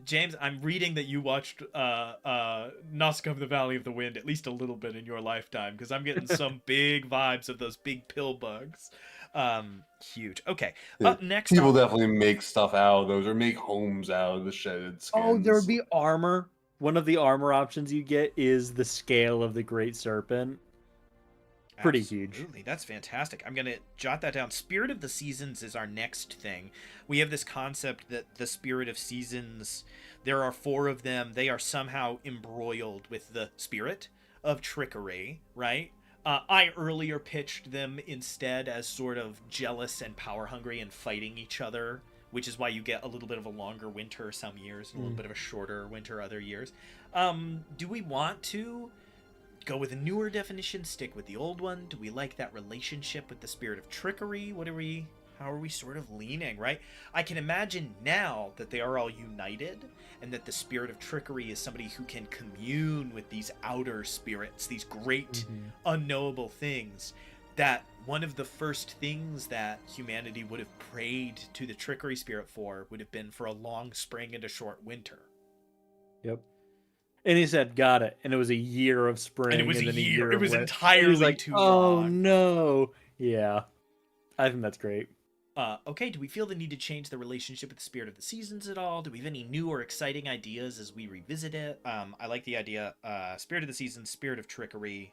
A: James, I'm reading that you watched Nausicaa of the Valley of the Wind at least a little bit in your lifetime, because I'm getting some big vibes of those big pill bugs. Huge. Okay. Up next,
B: people definitely make stuff out of those, or make homes out of the shedded skins.
C: Oh, there would be armor. One of the armor options you get is the scale of the Great Serpent. Pretty huge.
A: Absolutely. That's fantastic. I'm going to jot that down. Spirit of the Seasons is our next thing. We have this concept that the Spirit of Seasons, there are 4 of them. They are somehow embroiled with the spirit of trickery, right? I earlier pitched them instead as sort of jealous and power hungry and fighting each other, which is why you get a little bit of a longer winter some years and a little bit of a shorter winter other years. Do we want to go with a newer definition, stick with the old one? Do we like that relationship with the spirit of trickery? How are we sort of leaning, right? I can imagine now that they are all united and that the spirit of trickery is somebody who can commune with these outer spirits, these great unknowable things, that one of the first things that humanity would have prayed to the trickery spirit for would have been for a long spring and a short winter.
C: Yep. And he said, got it. And it was a year of spring.
A: And it was
C: and
A: a
C: then
A: year.
C: It
A: was entirely too long.
C: Oh, no. Yeah. I think that's great.
A: Okay, do we feel the need to change the relationship with the Spirit of the Seasons at all? Do we have any new or exciting ideas as we revisit it? I like the idea, Spirit of the Seasons, Spirit of Trickery.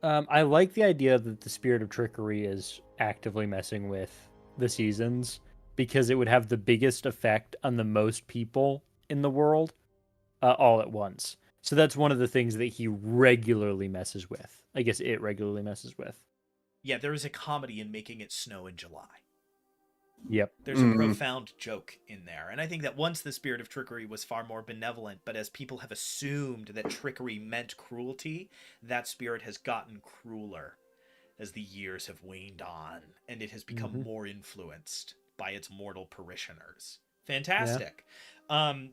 C: I like the idea that the Spirit of Trickery is actively messing with the seasons, because it would have the biggest effect on the most people in the world all at once. So that's one of the things that he regularly messes with. I guess it regularly messes with.
A: Yeah, there is a comedy in making it snow in July.
C: Yep.
A: There's a profound joke in there. And I think that once the spirit of trickery was far more benevolent, but as people have assumed that trickery meant cruelty, that spirit has gotten crueler as the years have waned on, and it has become more influenced by its mortal parishioners. Fantastic.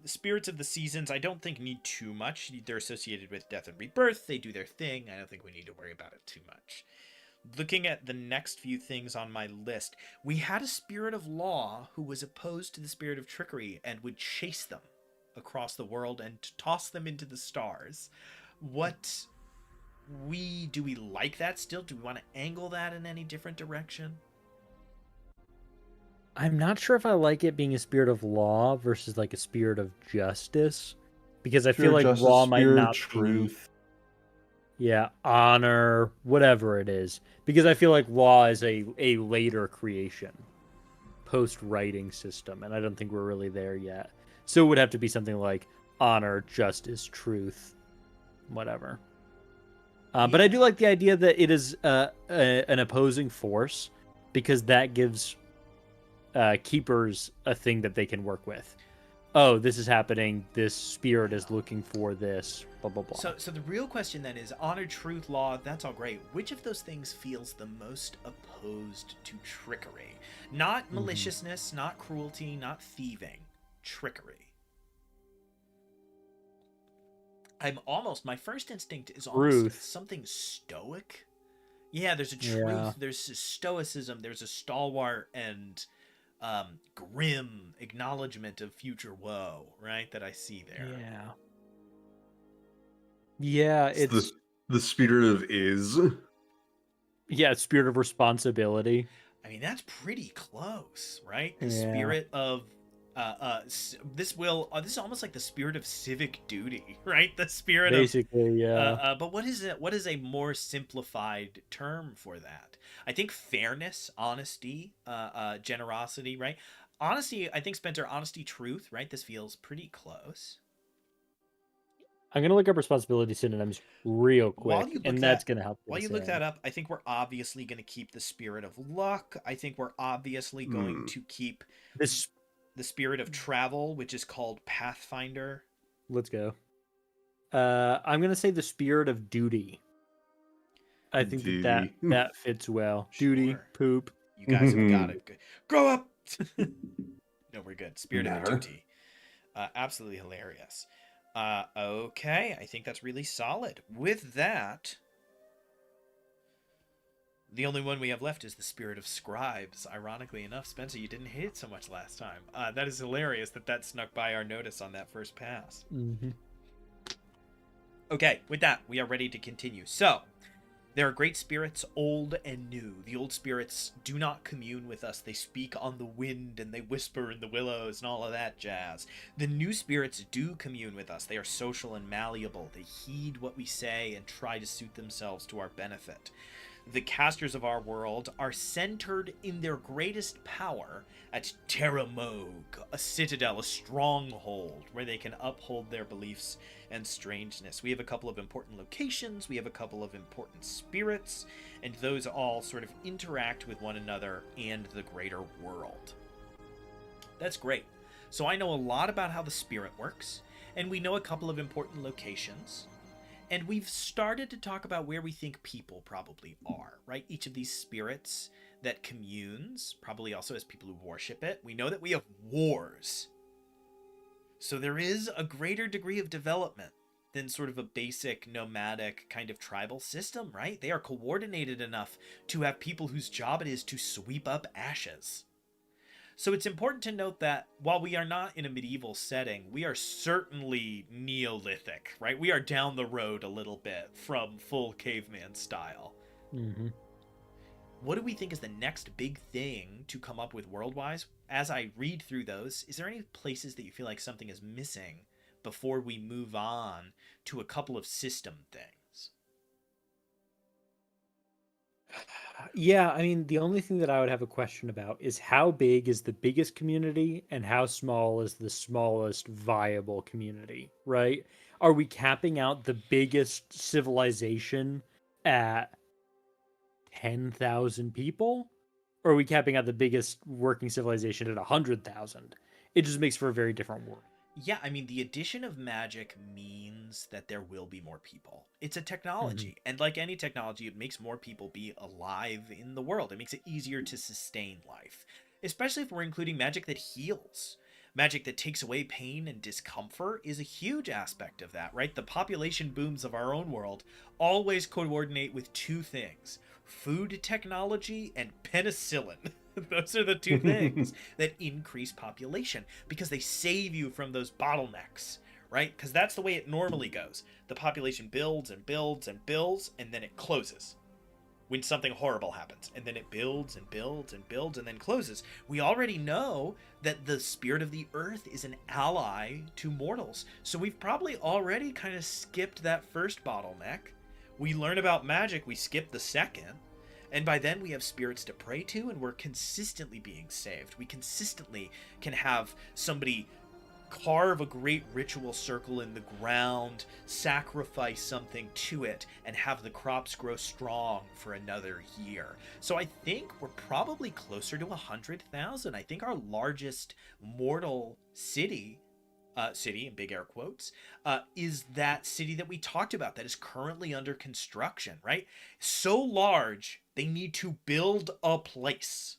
A: Spirits of the seasons, I don't think need too much. They're associated with death and rebirth. They do their thing. I don't think we need to worry about it too much. Looking at the next few things on my list, we had a spirit of law who was opposed to the spirit of trickery and would chase them across the world and toss them into the stars. Do we like that still? Do we want to angle that in any different direction?
C: I'm not sure if I like it being a spirit of law versus like a spirit of justice, because I feel like law might not
B: truth.
C: Yeah, honor, whatever it is. Because I feel like law is a later creation, post-writing system, and I don't think we're really there yet. So it would have to be something like honor, justice, truth, whatever. But I do like the idea that it is an opposing force, because that gives keepers a thing that they can work with. Oh, this is happening. This spirit is looking for this. Blah blah blah.
A: So the real question then is honor, truth, law. That's all great. Which of those things feels the most opposed to trickery? Not maliciousness, not cruelty, not thieving. Trickery. My first instinct is almost something stoic. Yeah, there's a truth. Yeah. There's a stoicism. There's a stalwart and grim acknowledgement of future woe, right? That I see there.
C: Yeah, it's
B: the spirit of is.
C: Yeah, spirit of responsibility.
A: I mean, that's pretty close, right? The spirit of this is almost like the spirit of civic duty, right? The spirit
C: basically,
A: but what is it? What is a more simplified term for that? I think fairness, honesty, generosity, right? Honesty, I think, Spencer, honesty, truth, right? This feels pretty close.
C: I'm going to look up responsibility synonyms real quick, that's going to help.
A: While you look that up, I think we're obviously going to keep the spirit of luck. I think we're obviously going to keep the spirit of travel, which is called Pathfinder.
C: Let's go. I'm going to say the spirit of duty. I think that fits well. Sure. Duty, poop.
A: You guys have got it. Good. Grow up! No, we're good. Spirit of duty. Absolutely hilarious. Okay, I think that's really solid. With that, the only one we have left is the spirit of scribes. Ironically enough, Spencer, you didn't hate it so much last time. That is hilarious that snuck by our notice on that first pass. Okay, with that, we are ready to continue. So, there are great spirits, old and new. The old spirits do not commune with us. They speak on the wind and they whisper in the willows and all of that jazz. The new spirits do commune with us. They are social and malleable. They heed what we say and try to suit themselves to our benefit. The casters of our world are centered in their greatest power at Terra Moog, a citadel, a stronghold where they can uphold their beliefs and strangeness. We have a couple of important locations, we have a couple of important spirits, and those all sort of interact with one another and the greater world. That's great. So I know a lot about how the spirit works, and we know a couple of important locations. And we've started to talk about where we think people probably are, right? Each of these spirits that communes probably also has people who worship it. We know that we have wars. So there is a greater degree of development than sort of a basic nomadic kind of tribal system, right? They are coordinated enough to have people whose job it is to sweep up ashes. So it's important to note that while we are not in a medieval setting, we are certainly Neolithic, right? We are down the road a little bit from full caveman style. What do we think is the next big thing to come up with world-wise? As I read through those, is there any places that you feel like something is missing before we move on to a couple of system things?
C: Yeah, I mean, the only thing that I would have a question about is how big is the biggest community and how small is the smallest viable community, right? Are we capping out the biggest civilization at 10,000 people? Or are we capping out the biggest working civilization at 100,000? It just makes for a very different world.
A: Yeah, I mean, the addition of magic means that there will be more people. It's a
C: Hmm.
A: technology, and like any technology, it makes more people be alive in the world. It makes it easier to sustain life, especially if we're including magic that heals. Magic that takes away pain and discomfort is a huge aspect of that, right? The population booms of our own world always coordinate with two things: food technology and penicillin. Those are the two things that increase population because they save you from those bottlenecks, right? Because that's the way it normally goes. The population builds and builds and builds, and then it closes when something horrible happens. And then it builds and builds and builds and then closes. We already know that the spirit of the earth is an ally to mortals. So we've probably already kind of skipped that first bottleneck. We learn about magic, we skip the second. And by then we have spirits to pray to, and we're consistently being saved. We consistently can have somebody carve a great ritual circle in the ground, sacrifice something to it, and have the crops grow strong for another year. So I think we're probably closer to 100,000. I think our largest mortal city in big air quotes, is that city that we talked about that is currently under construction, right? So large, they need to build a place.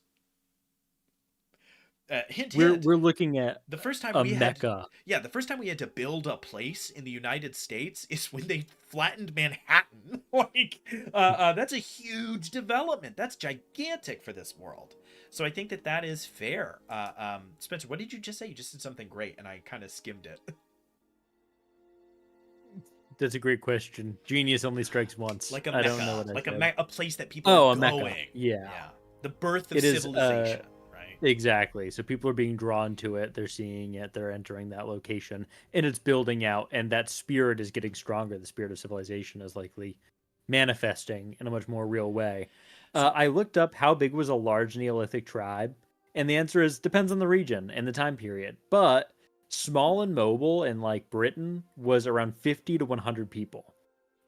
A: Hint,
C: We're
A: hint.
C: we're looking at
A: The first time
C: a
A: we had,
C: mecca.
A: yeah, the first time we had to build a place in the United States is when they flattened Manhattan. That's a huge development. That's gigantic for this world. So I think that that is fair. Spencer, what did you just say? You just said something great, and I kind of skimmed it.
C: That's a great question. Genius only strikes once.
A: Like a
C: I don't know
A: mecca,
C: what I
A: like
C: said.
A: a place that people are
C: Oh, a mecca.
A: going.
C: Yeah.
A: Yeah, the birth of
C: It is
A: civilization, right?
C: exactly. So people are being drawn to it, they're seeing it, they're entering that location, and it's building out, and that spirit is getting stronger. The spirit of civilization is likely manifesting in a much more real way.
A: So
C: I looked up how big was a large Neolithic tribe, and the answer is depends on the region and the time period. But small and mobile in like Britain was around 50 to 100 people.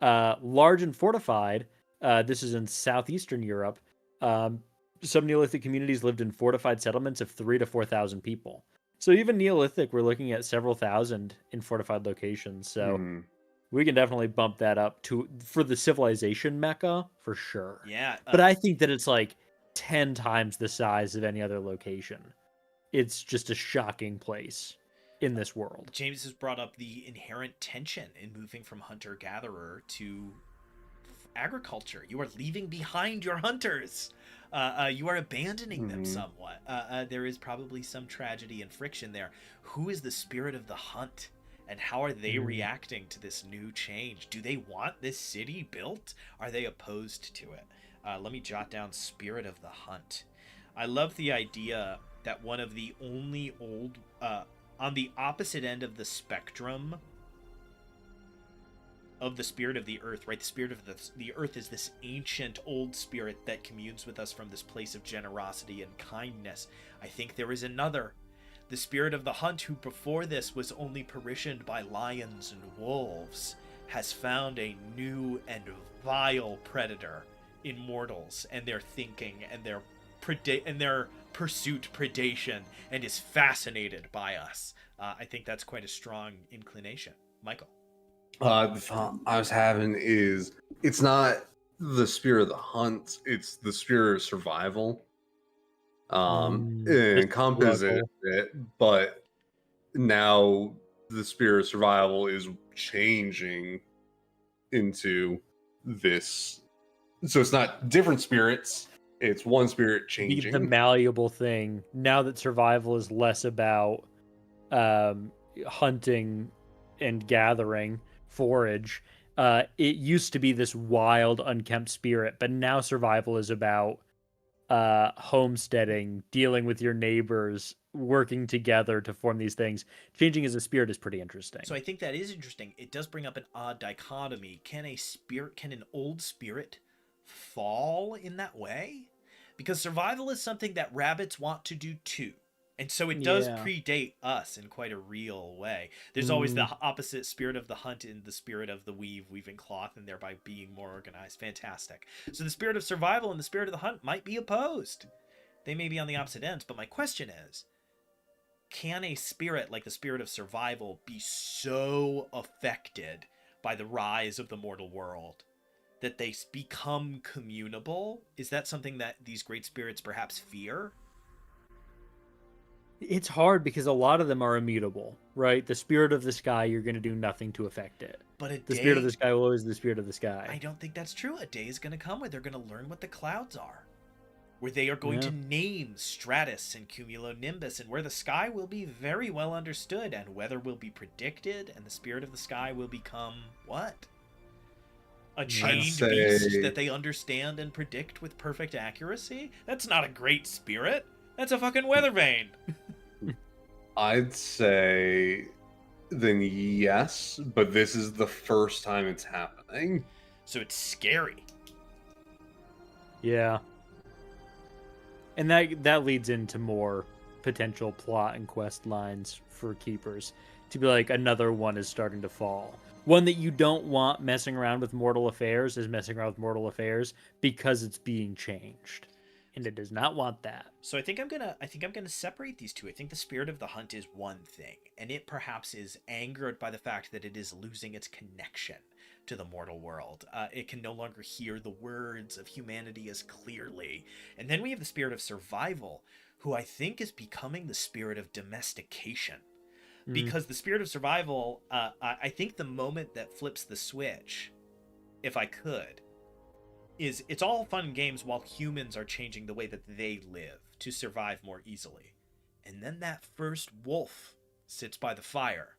C: Large and fortified, this is in southeastern Europe. Um, some Neolithic communities lived in fortified settlements of 3 to 4,000 people. So even Neolithic, we're looking at several thousand in fortified locations. So
B: Hmm.
C: we can definitely bump that up to for the civilization mecca for sure.
A: yeah,
C: But I think that it's like 10 times the size of any other location. It's just a shocking place in this world.
A: James has brought up the inherent tension in moving from hunter gatherer to agriculture. You are leaving behind your hunters. You are abandoning them
B: Hmm.
A: somewhat. There is probably some tragedy and friction there. Who is the spirit of the hunt? And how are they
C: Mm.
A: reacting to this new change? Do they want this city built? Are they opposed to it? Let me jot down spirit of the hunt. I love the idea that one of the only on the opposite end of the spectrum of the spirit of the earth, right? The spirit of the earth is this ancient old spirit that communes with us from this place of generosity and kindness. I think there is another, the spirit of the hunt, who before this was only parishioned by lions and wolves, has found a new and vile predator in mortals and their thinking and their pursuit predation, and is fascinated by us. I think that's quite a strong inclination. Michael.
B: The thought I was having is it's not the spirit of the hunt; it's the spirit of survival. It
C: The
B: encompasses
C: struggle.
B: it, but now the spirit of survival is changing into this. So it's not different spirits; it's one spirit
C: The
B: changing.
C: malleable thing now that survival is less about um, hunting and gathering forage. It used to be this wild, unkempt spirit, but now survival is about homesteading, dealing with your neighbors, working together to form these things. Changing as a spirit is pretty interesting.
A: So I think that is interesting. It does bring up an odd dichotomy. Can an old spirit fall in that way, because survival is something that rabbits want to do too. And so it does
C: Yeah.
A: predate us in quite a real way. There's always
C: Mm.
A: the opposite spirit of the hunt and the spirit of the weaving cloth, and thereby being more organized. Fantastic. So the spirit of survival and the spirit of the hunt might be opposed. They may be on the opposite ends, but my question is, can a spirit like the spirit of survival be so affected by the rise of the mortal world that they become communable? Is that something that these great spirits perhaps fear?
C: It's hard because a lot of them are immutable, right? The spirit of the sky, you're going to do nothing to affect it.
A: But a
C: The spirit of
A: day,
C: the sky will always be the spirit of the
A: I
C: sky.
A: don't think that's true. A day is going to come where they're going to learn what the clouds are, where they are going
C: Yeah.
A: to name stratus and cumulonimbus, and where the sky will be very well understood, and weather will be predicted, and the spirit of the sky will become what? A chained beast that they understand and predict with perfect accuracy? That's not a great spirit. That's a fucking weather vane.
B: I'd say then yes, but this is the first time it's happening.
A: So it's scary.
C: Yeah. And that leads into more potential plot and quest lines for keepers. To be like, another one is starting to fall. One that you don't want messing around with mortal affairs is messing around with mortal affairs because it's being changed. And it does not want that.
A: So I think I'm gonna separate these two. I think the spirit of the hunt is one thing, and it perhaps is angered by the fact that it is losing its connection to the mortal world. It can no longer hear the words of humanity as clearly. And then we have the spirit of survival, who I think is becoming the spirit of domestication. Because the spirit of survival, I think the moment that flips the switch, if I could, is it's all fun and games while humans are changing the way that they live to survive more easily. And then that first wolf sits by the fire,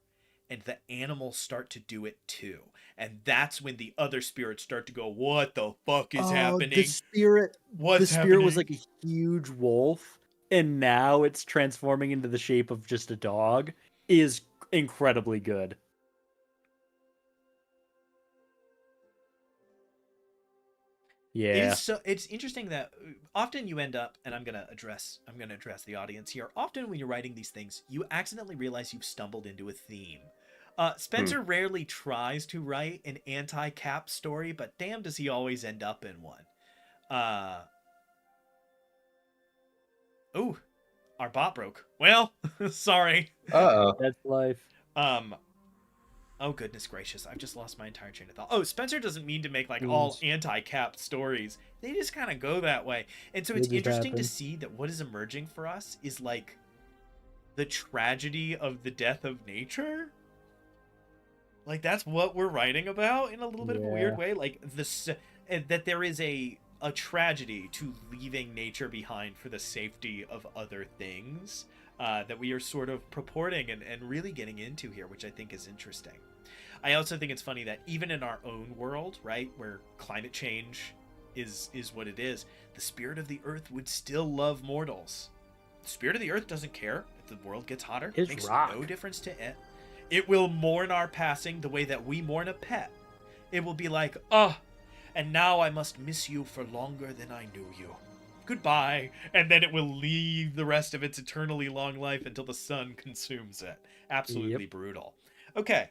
A: and the animals start to do it too. And that's when the other spirits start to go, what the fuck is happening?
C: The spirit
A: What's
C: spirit
A: happening?
C: was like a huge wolf, and now it's transforming into the shape of just a dog, is incredibly good. Yeah.
A: It's interesting that often you end up, and I'm gonna address the audience here. Often when you're writing these things, you accidentally realize you've stumbled into a theme. Spencer rarely tries to write an anti-cap story, but damn does he always end up in one. Oh, our bot broke. Well, sorry.
B: Uh-oh.
C: That's life.
A: Oh goodness gracious, I've just lost my entire train of thought. Oh, Spencer doesn't mean to make like all anti-cap stories. They just kind of go that way. And so it's interesting to see that what is emerging for us is like the tragedy of the death of nature. Like that's what we're writing about in a little bit of a weird way. Like that there is a tragedy to leaving nature behind for the safety of other things. That we are sort of purporting and really getting into here, which I think is interesting. I also think it's funny that even in our own world, right, where climate change is what it is, the spirit of the earth would still love mortals. The spirit of the earth doesn't care if the world gets hotter. It makes no difference to it. It will mourn our passing the way that we mourn a pet. It will be like, and now I must miss you for longer than I knew you. Goodbye, and then it will leave the rest of its eternally long life until the sun consumes it. Absolutely brutal. Okay,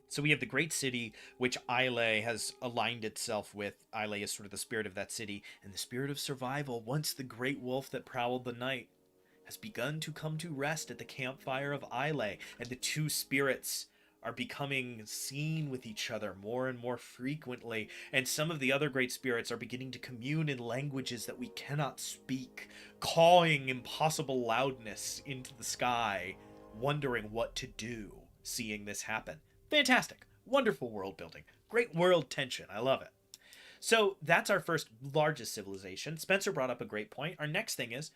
A: so we have the great city, which Islay has aligned itself with. Islay is sort of the spirit of that city, and the spirit of survival, once the great wolf that prowled the night, has begun to come to rest at the campfire of Islay, and the two spirits are becoming seen with each other more and more frequently, and some of the other great spirits are beginning to commune in languages that we cannot speak, cawing impossible loudness into the sky, wondering what to do, seeing this happen. Fantastic. Wonderful world building. Great world tension. I love it. So that's our first largest civilization. Spencer brought up a great point. Our next thing is,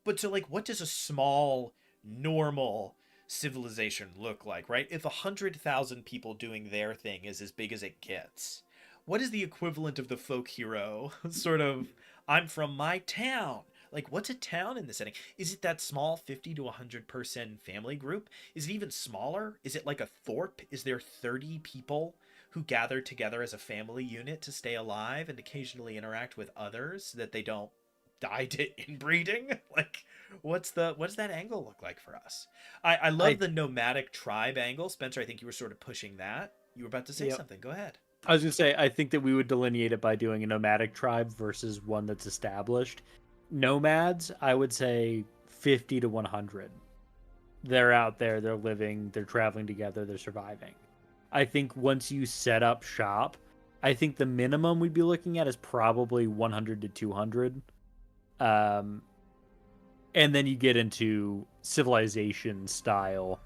A: but so like, what does a small, normal civilization look like, right? If 100,000 people doing their thing is as big as it gets, what is the equivalent of the folk hero sort of, I'm from my town? Like, what's a town in this setting? Is it that small 50 to 100 person family group? Is it even smaller? Is it like a thorp? Is there 30 people who gather together as a family unit to stay alive and occasionally interact with others so that they don't die to inbreeding. Like, what does that angle look like for us? I love
C: I
A: the nomadic tribe angle. Spencer, I think you were sort of pushing that. You were about to say
C: Yep.
A: something. Go ahead.
C: I was gonna say, I think that we would delineate it by doing a nomadic tribe versus one that's established. Nomads, I would say 50 to 100. They're out there, they're living, they're traveling together, they're surviving. I think once you set up shop, I think the minimum we'd be looking at is probably 100 to 200. And then you get into civilization style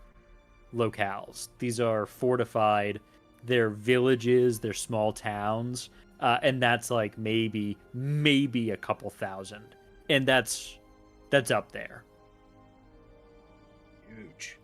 C: locales. These are fortified, they're villages, they're small towns, and that's like maybe a couple thousand, and that's up there.
A: Huge.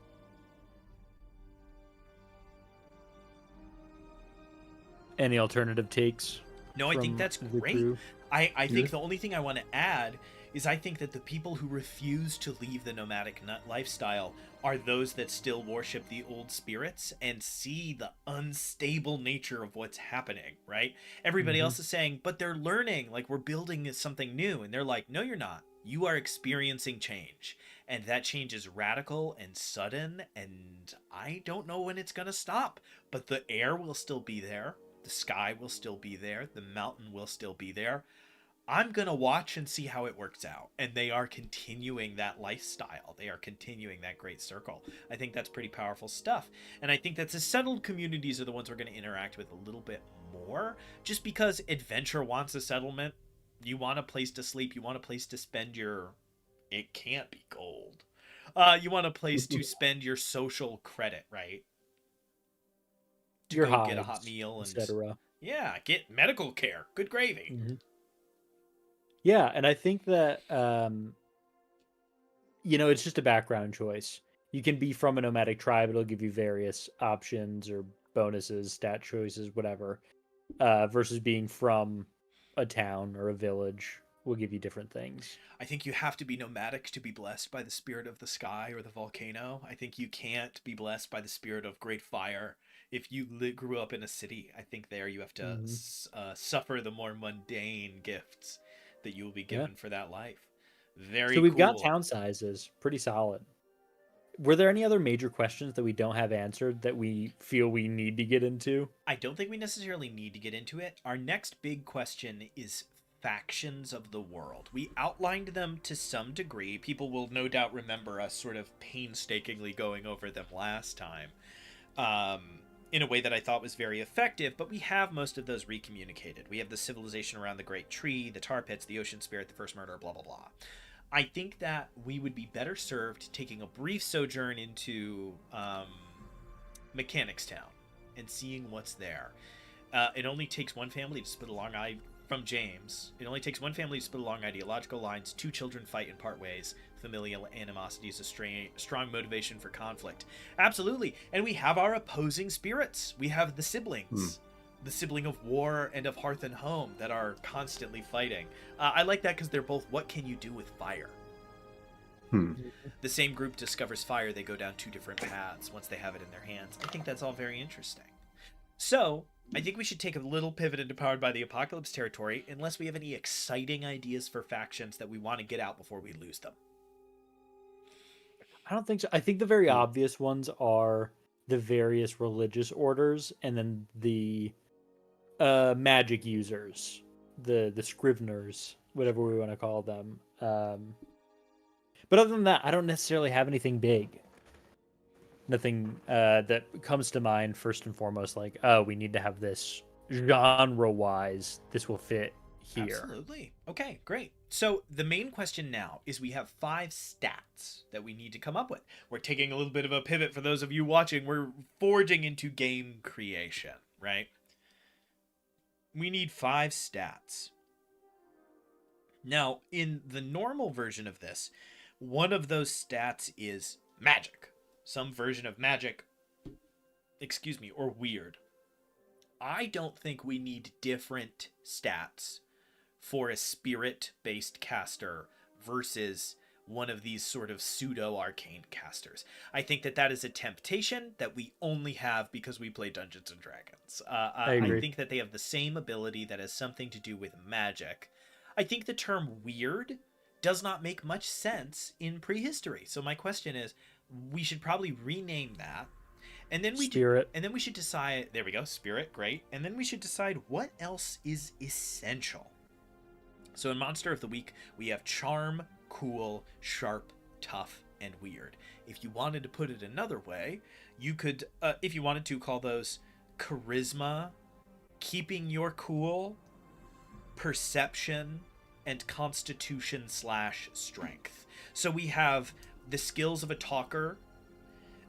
C: Any alternative takes?
A: No, I think
C: from
A: that's
C: the
A: great.
C: crew?
A: I think the only thing I want to add is I think that the people who refuse to leave the nomadic lifestyle are those that still worship the old spirits and see the unstable nature of what's happening, right? Everybody else is saying, but they're learning, like we're building something new. And they're like, no, you're not. You are experiencing change. And that change is radical and sudden. And I don't know when it's going to stop. But the air will still be there. The sky will still be there. The mountain will still be there. I'm going to watch and see how it works out. And they are continuing that lifestyle. They are continuing that great circle. I think that's pretty powerful stuff. And I think that the settled communities are the ones we're going to interact with a little bit more. Just because adventure wants a settlement. You want a place to sleep. You want a place to spend your... It can't be gold. You want a place to spend your social credit, right? To
C: Your
A: go
C: hides,
A: get a hot meal and...
C: etc.
A: Yeah, get medical care. Good gravy.
C: Yeah, and I think that it's just a background choice. You can be from a nomadic tribe; it'll give you various options or bonuses, stat choices, whatever. Versus being from a town or a village will give you different things.
A: I think you have to be nomadic to be blessed by the spirit of the sky or the volcano. I think you can't be blessed by the spirit of great fire if you grew up in a city. I think there you have to suffer the more mundane gifts that you will be given for that life. Very
C: So we've
A: cool.
C: got town sizes, pretty solid. Were there any other major questions that we don't have answered that we feel we need to get into?
A: I don't think we necessarily need to get into it. Our next big question is factions of the world. We outlined them to some degree. People will no doubt remember us sort of painstakingly going over them last time. In a way that I thought was very effective, but we have most of those recommunicated. We have the civilization around the Great Tree, the tar pits, the ocean spirit, the first murder, blah, blah, blah. I think that we would be better served taking a brief sojourn into Mechanics Town and seeing what's there. It only takes one family to split along from James. It only takes one family to split along ideological lines. Two children fight and part ways. Familial animosity is a strong motivation for conflict. Absolutely. And we have our opposing spirits. We have the siblings. The sibling of war and of hearth and home that are constantly fighting. I like that because they're both, what can you do with fire? The same group discovers fire. They go down two different paths once they have it in their hands. I think that's all very interesting. So, I think we should take a little pivot into Powered by the Apocalypse territory, unless we have any exciting ideas for factions that we want to get out before we lose them.
C: I don't think so. I think the very obvious ones are the various religious orders, and then the magic users, the scriveners, whatever we want to call them. But other than that, I don't necessarily have anything big. Nothing that comes to mind first and foremost, like, oh, we need to have this genre-wise. This will fit here.
A: Absolutely. Okay, great. So the main question now is we have 5 stats that we need to come up with. We're taking a little bit of a pivot for those of you watching. We're forging into game creation, right? We need 5 stats. Now, in the normal version of this, one of those stats is magic. Some version of magic, or weird. I don't think we need different stats for a spirit-based caster versus one of these sort of pseudo arcane casters. I think that that is a temptation that we only have because we play Dungeons and Dragons.
C: I
A: I
C: agree.
A: think that they have the same ability that has something to do with magic. I think the term weird does not make much sense in prehistory. So my question is, we should probably rename that, and then
C: Spirit.
A: and then we should decide. There we go, spirit, great. And then we should decide what else is essential. So in Monster of the Week, we have charm, cool, sharp, tough, and weird. If you wanted to put it another way, you could, if you wanted to, call those charisma, keeping your cool, perception, and constitution / strength. So we have the skills of a talker,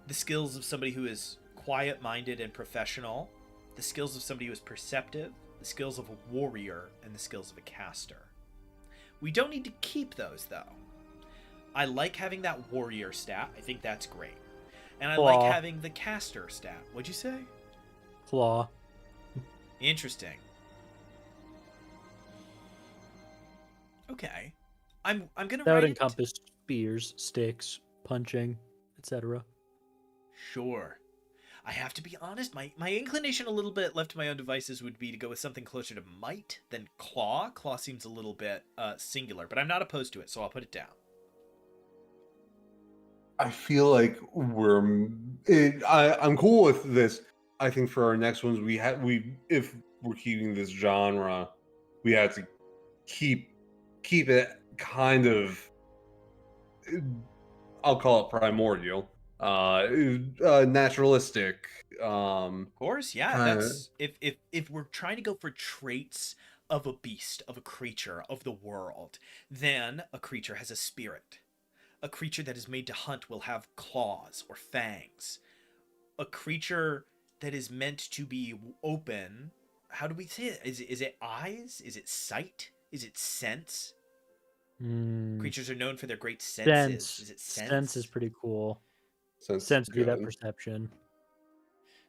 A: the skills of somebody who is quiet-minded and professional, the skills of somebody who is perceptive, the skills of a warrior, and the skills of a caster. We don't need to keep those, though. I like having that warrior stat. I think that's great. And I
C: Claw.
A: like having the caster stat. What'd you say?
C: Claw.
A: Interesting. Okay. I'm gonna
C: That would
A: write
C: encompass spears, sticks, punching, etc.
A: Sure. I have to be honest, my inclination a little bit left to my own devices would be to go with something closer to might than claw. Claw seems a little bit singular, but I'm not opposed to it, so I'll put it down.
B: I feel like I'm cool with this. I think for our next ones, if we're keeping this genre, we have to keep it kind of, I'll call it primordial, naturalistic.
A: Of course, yeah.
B: Kinda-
A: That's if we're trying to go for traits of a beast, of a creature, of the world, then a creature has a spirit. A creature that is made to hunt will have claws or fangs. A creature that is meant to be open, how do we say it? Is it eyes? Is it sight? Is it sense? Creatures are known for their great senses.
C: Sense.
A: Is it sense?
C: Sense is pretty cool.
B: Sense
C: Sense would be that
B: good.
C: perception.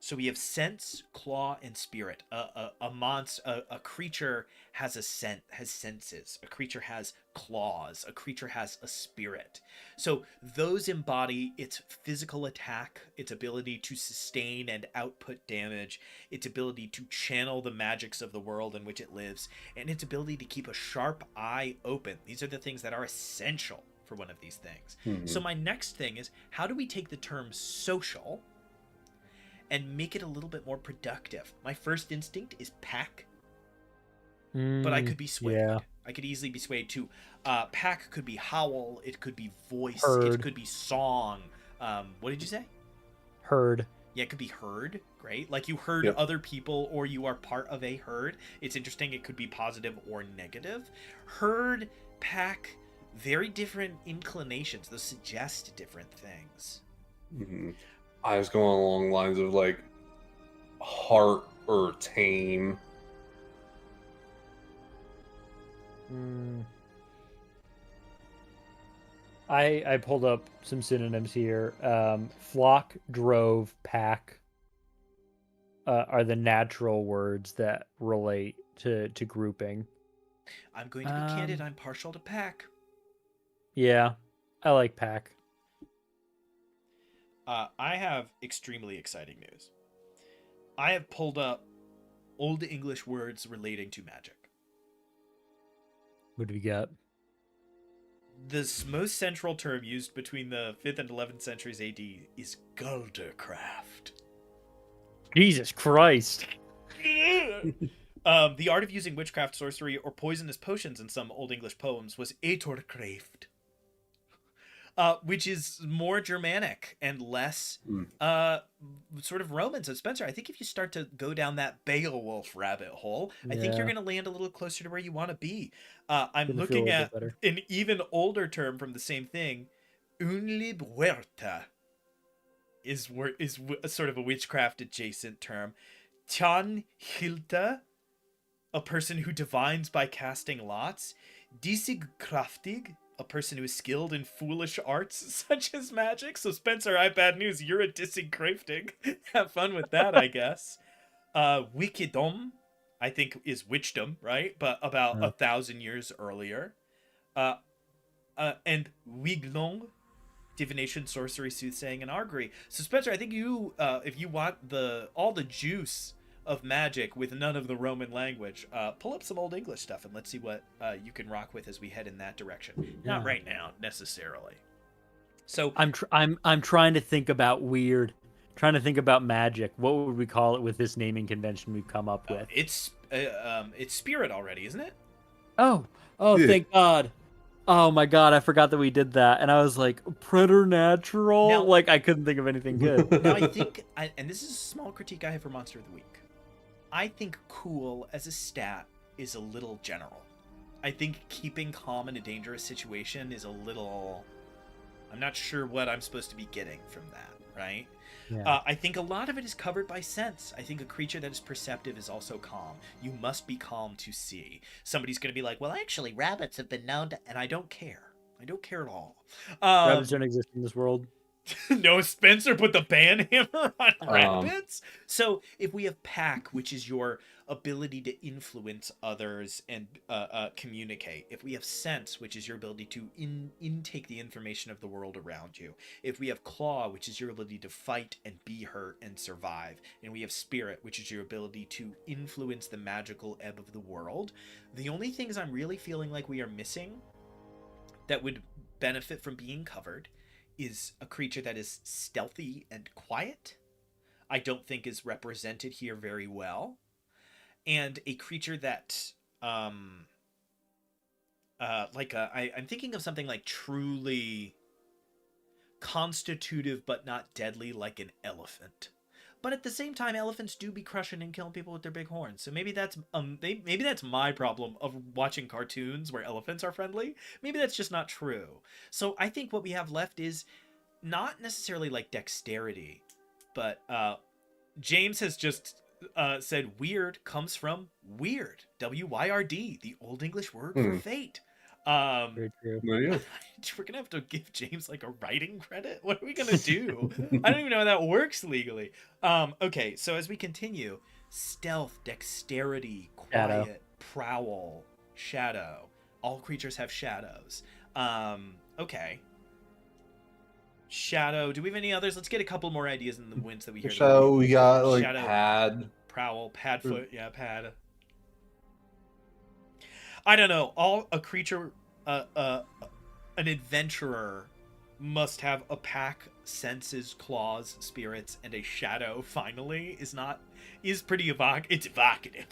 A: So we have sense, claw, and spirit. A creature has has senses. A creature has claws. A creature has a spirit. So those embody its physical attack, its ability to sustain and output damage, its ability to channel the magics of the world in which it lives, and its ability to keep a sharp eye open. These are the things that are essential for one of these things.
B: Mhm.
A: So my next thing is, how do we take the term social and make it a little bit more productive? My first instinct is pack, but I could be swayed.
C: Yeah.
A: I could easily be swayed too. Pack could be howl, it could be voice,
C: Herd.
A: it could be song. What did you say?
C: Herd.
A: Yeah, it could be herd. Great. Like you herd
B: Yep.
A: other people or you are part of a herd. It's interesting. It could be positive or negative. Herd, pack, very different inclinations. Those suggest different things.
B: Mhm. I was going along the lines of like heart or tame.
C: I pulled up some synonyms here. Flock, drove, pack are the natural words that relate to grouping.
A: I'm going to be candid. I'm partial to pack.
C: Yeah, I like pack.
A: I have extremely exciting news. I have pulled up Old English words relating to magic.
C: What do we got?
A: The most central term used between the 5th and 11th centuries AD is Guldercraft.
C: Jesus Christ.
A: The art of using witchcraft, sorcery, or poisonous potions in some Old English poems was Etorcraft. Which is more Germanic and less sort of Roman. So Spencer, I think if you start to go down that Beowulf rabbit hole, I think you're
C: Yeah.
A: going to land a little closer to where you want to be. I'm
C: Gonna feel a
A: looking
C: little
A: at
C: bit better.
A: an even older term from the same thing. Unlib huerta is sort of a witchcraft adjacent term. Tan hilta, a person who divines by casting lots. Disigkraftig, a person who is skilled in foolish arts such as magic. So Spencer, I have bad news. You're a disigkraftig. Have fun with that, I guess. Wickedom, I think, is witchdom, right? But about 1,000 years earlier. and Wiglong, divination, sorcery, soothsaying, and augury. So Spencer, I think you, if you want all the juice of magic with none of the Roman language, pull up some Old English stuff and let's see what you can rock with as we head in that direction. Not right now necessarily. So
C: I'm trying to think about weird, trying to think about magic. What would we call it with this naming convention we've come up with?
A: It's spirit already, isn't it?
C: Oh,
B: Yeah.
C: thank God. Oh my God, I forgot that we did that. And I was like, preternatural?
A: Now-
C: Like, I couldn't think of anything good.
A: Now I think, and this is a small critique I have for Monster of the Week, I think cool as a stat is a little general. I think keeping calm in a dangerous situation is a little... I'm not sure what I'm supposed to be getting from that, right?
C: Yeah.
A: I think a lot of it is covered by sense. I think a creature that is perceptive is also calm. You must be calm to see. Somebody's going to be like, well, actually, rabbits have been known to... And I don't care. I don't care at all.
C: Rabbits don't exist in this world.
A: No, Spencer put the ban hammer on rabbits. So if we have pack, which is your ability to influence others and communicate. If we have sense, which is your ability to intake the information of the world around you. If we have claw, which is your ability to fight and be hurt and survive. And we have spirit, which is your ability to influence the magical ebb of the world. The only things I'm really feeling like we are missing that would benefit from being covered is a creature that is stealthy and quiet. I don't think is represented here very well. And a creature that, I'm thinking of something like truly constitutive but not deadly, like an elephant. But at the same time, elephants do be crushing and killing people with their big horns. So maybe that's maybe that's my problem of watching cartoons where elephants are friendly. Maybe that's just not true. So I think what we have left is not necessarily like dexterity, but James has just said weird comes from weird. WYRD, the Old English word for fate.
C: Very true.
B: Yeah.
A: We're gonna have to give James like a writing credit. What are we gonna do? I don't even know how that works legally. Okay, so as we continue, stealth, dexterity, quiet,
C: Shadow.
A: prowl, shadow. All creatures have shadows. Okay. Shadow. Do we have any others? Let's get a couple more ideas in the winds that we hear.
B: So we got like
A: Shadow.
B: pad.
A: Prowl, padfoot, yeah, pad. I don't know. A creature, an adventurer must have a pack, senses, claws, spirits, and a shadow. Finally, is pretty It's evocative.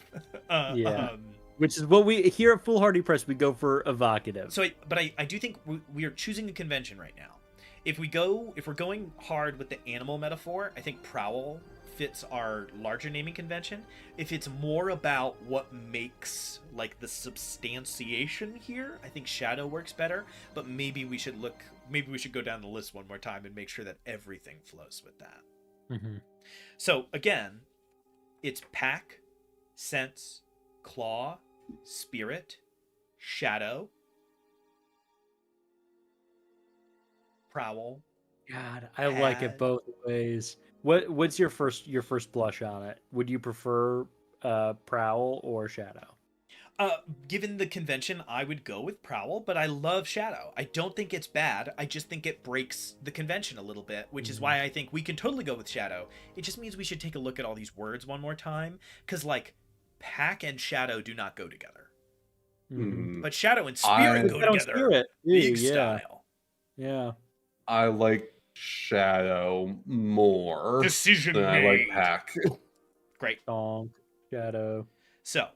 C: Yeah. Which is what we here at Foolhardy Press we go for evocative.
A: So, I do think we are choosing a convention right now. If we're going hard with the animal metaphor, I think prowl fits our larger naming convention. If it's more about what makes like the substantiation here, I think shadow works better. But maybe we should go down the list one more time and make sure that everything flows with that.
C: Mm-hmm.
A: So again, it's pack, sense, claw, spirit, shadow, prowl.
C: God, I like it both ways. What's your first blush on it? Would you prefer prowl or shadow?
A: Given the convention, I would go with prowl, but I love shadow. I don't think it's bad. I just think it breaks the convention a little bit, which is why I think we can totally go with shadow. It just means we should take a look at all these words one more time, because like pack and shadow do not go together, but shadow and spirit go together.
C: Spirit.
A: Big
C: Yeah.
A: style.
C: Yeah.
B: I like shadow more
A: Decision
B: than I like
A: made.
B: pack.
A: Great.
C: Donk. Shadow.
A: So,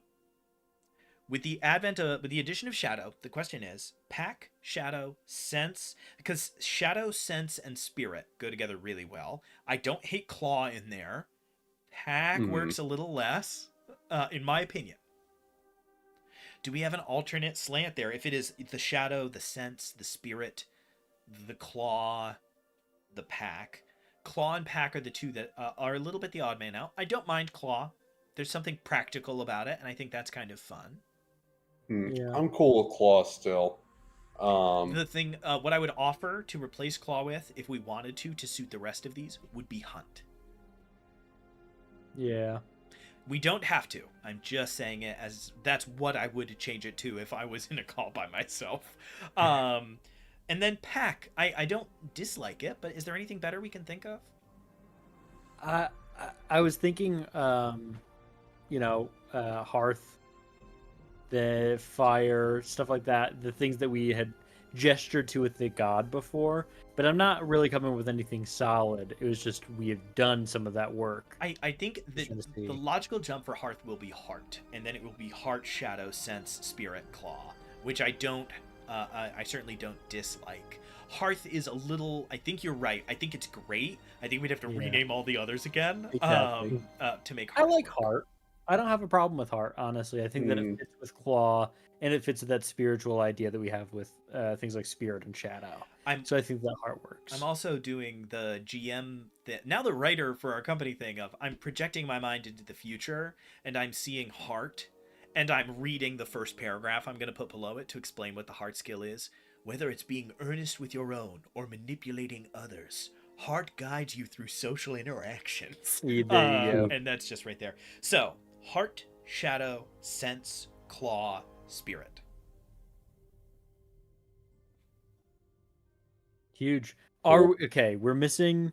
A: with the addition of shadow, the question is pack, shadow, sense, because shadow, sense, and spirit go together really well. I don't hate claw in there. Pack works a little less, in my opinion. Do we have an alternate slant there? If it is the shadow, the sense, the spirit, the claw, the pack. Claw and pack are the two that are a little bit the odd man out. I don't mind claw. There's something practical about it, and I think that's kind of fun.
C: Yeah.
B: I'm cool with claw still.
A: The thing, what I would offer to replace claw with, if we wanted to suit the rest of these, would be hunt.
C: Yeah.
A: We don't have to. I'm just saying it as that's what I would change it to if I was in a call by myself. And then pack. I don't dislike it, but is there anything better we can think of?
C: I was thinking, hearth, the fire, stuff like that, the things that we had gestured to with the god before, but I'm not really coming with anything solid. It was just we have done some of that work.
A: I think that
C: Trying to see.
A: the logical jump for hearth will be heart, and then it will be heart, shadow, sense, spirit, claw, which I don't. I certainly don't dislike. Hearth is a little. I think you're right. I think it's great. I think we'd have to
C: Yeah.
A: rename all the others again
C: Exactly.
A: to make.
C: I
A: Hearth
C: like
A: work.
C: heart. I don't have a problem with heart, honestly. I think that it fits with claw, and it fits with that spiritual idea that we have with things like spirit and shadow. So I think that heart works.
A: I'm also doing the GM now the writer for our company thing of I'm projecting my mind into the future and I'm seeing heart and I'm reading the first paragraph I'm going to put below it to explain what the heart skill is. Whether it's being earnest with your own or manipulating others, heart guides you through social interactions.
C: Yeah, there you go.
A: And that's just right there. So, heart, shadow, sense, claw, spirit.
C: Huge.
B: Cool.
C: Okay, we're missing.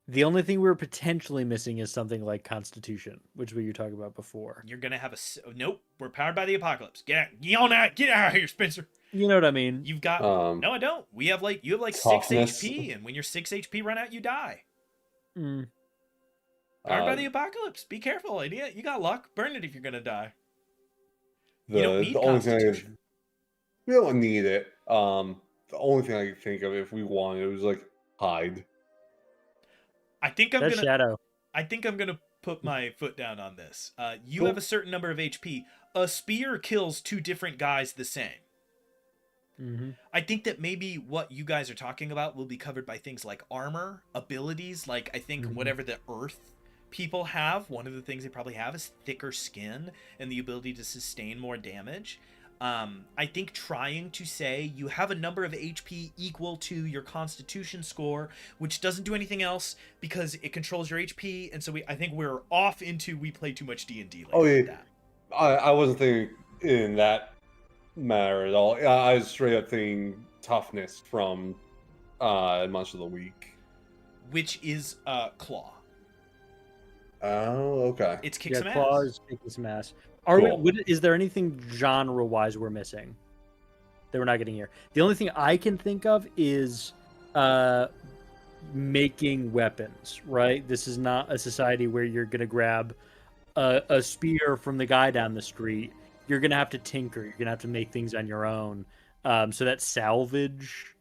C: The only thing we're potentially missing is something like Constitution, which we were talking about before.
A: You're gonna have nope. We're powered by the apocalypse. Get out of here, Spencer.
C: You know what I mean?
A: You've got no, I don't. You have like
B: Toughness.
A: 6 HP, and when your 6 HP run out, you die.
C: Mm.
A: Powered by the apocalypse. Be careful, idiot. You got luck. Burn it if you're gonna die.
B: The,
A: You don't need
B: the only thing
A: Constitution.
B: we don't need it. The only thing I could think of if we wanted it was like hide.
A: I think I'm
C: That's
A: gonna.
C: shadow.
A: I think I'm gonna put my foot down on this. You
B: Cool.
A: have a certain number of HP. A spear kills 2 different guys the same.
C: Mm-hmm.
A: I think that maybe what you guys are talking about will be covered by things like armor, abilities, like I think
C: Mhm.
A: whatever the earth people have, one of the things they probably have is thicker skin and the ability to sustain more damage. I think trying to say you have a number of HP equal to your Constitution score, which doesn't do anything else because it controls your HP, and so I think we're off into we play too much D&D.
B: Oh, yeah.
A: Like that.
B: I wasn't thinking in that matter at all. I was straight up thinking toughness from Monster of the Week.
A: Which is claw.
B: Oh, okay.
A: It's kick
C: Yeah,
A: some ass.
C: claws, kicking some ass.
B: Cool.
C: Is there anything genre-wise we're missing that we're not getting here? The only thing I can think of is making weapons, right? This is not a society where you're going to grab a spear from the guy down the street. You're going to have to tinker. You're going to have to make things on your own. So that's salvage,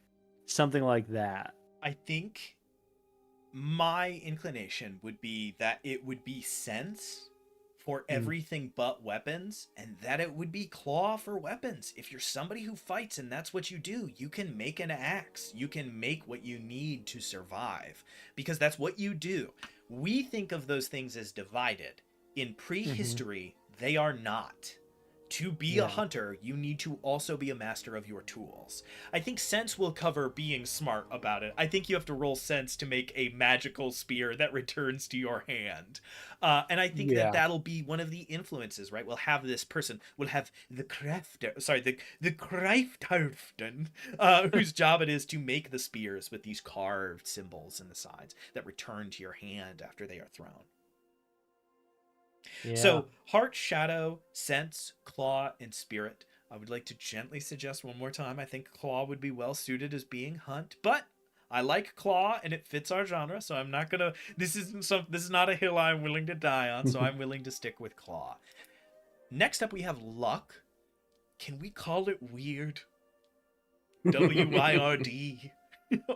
C: something like that.
A: I think my inclination would be that it would be sense for everything but weapons, and that it would be claw for weapons. If you're somebody who fights and that's what you do, you can make an axe. You can make what you need to survive because that's what you do. We think of those things as divided. In prehistory, they are not. To be a hunter, you need to also be a master of your tools. I think sense will cover being smart about it. I think you have to roll sense to make a magical spear that returns to your hand. And I think that that'll be one of the influences, right? We'll have this person, we'll have the crafter, the crafterften, whose job it is to make the spears with these carved symbols in the sides that return to your hand after they are thrown.
C: Yeah.
A: So, heart, shadow, sense, claw, and spirit. I would like to gently suggest one more time. I think claw would be well suited as being hunt, but I like claw and it fits our genre, so I'm not gonna. This is not a hill I'm willing to die on, so I'm willing to stick with claw. Next up, we have luck. Can we call it weird? WYRD,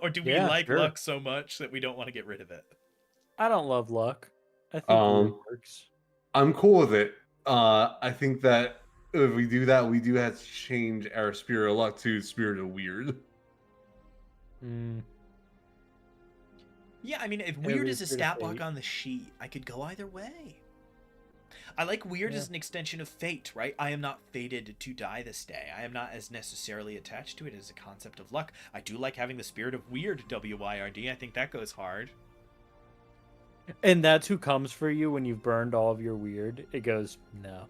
A: or do we like luck so much that we don't want to get rid of it?
C: I don't love luck. I think weird works.
B: I'm cool with it. I think that if we do that, we do have to change our Spirit of Luck to Spirit of Weird.
A: Yeah, I mean, if weird is a stat block on the sheet, I could go either way. I like weird as an extension of fate, right? I am not fated to die this day. I am not as necessarily attached to it as a concept of luck. I do like having the Spirit of Weird, WYRD. I think that goes hard.
C: And that's who comes for you when you've burned all of your weird. It goes, no.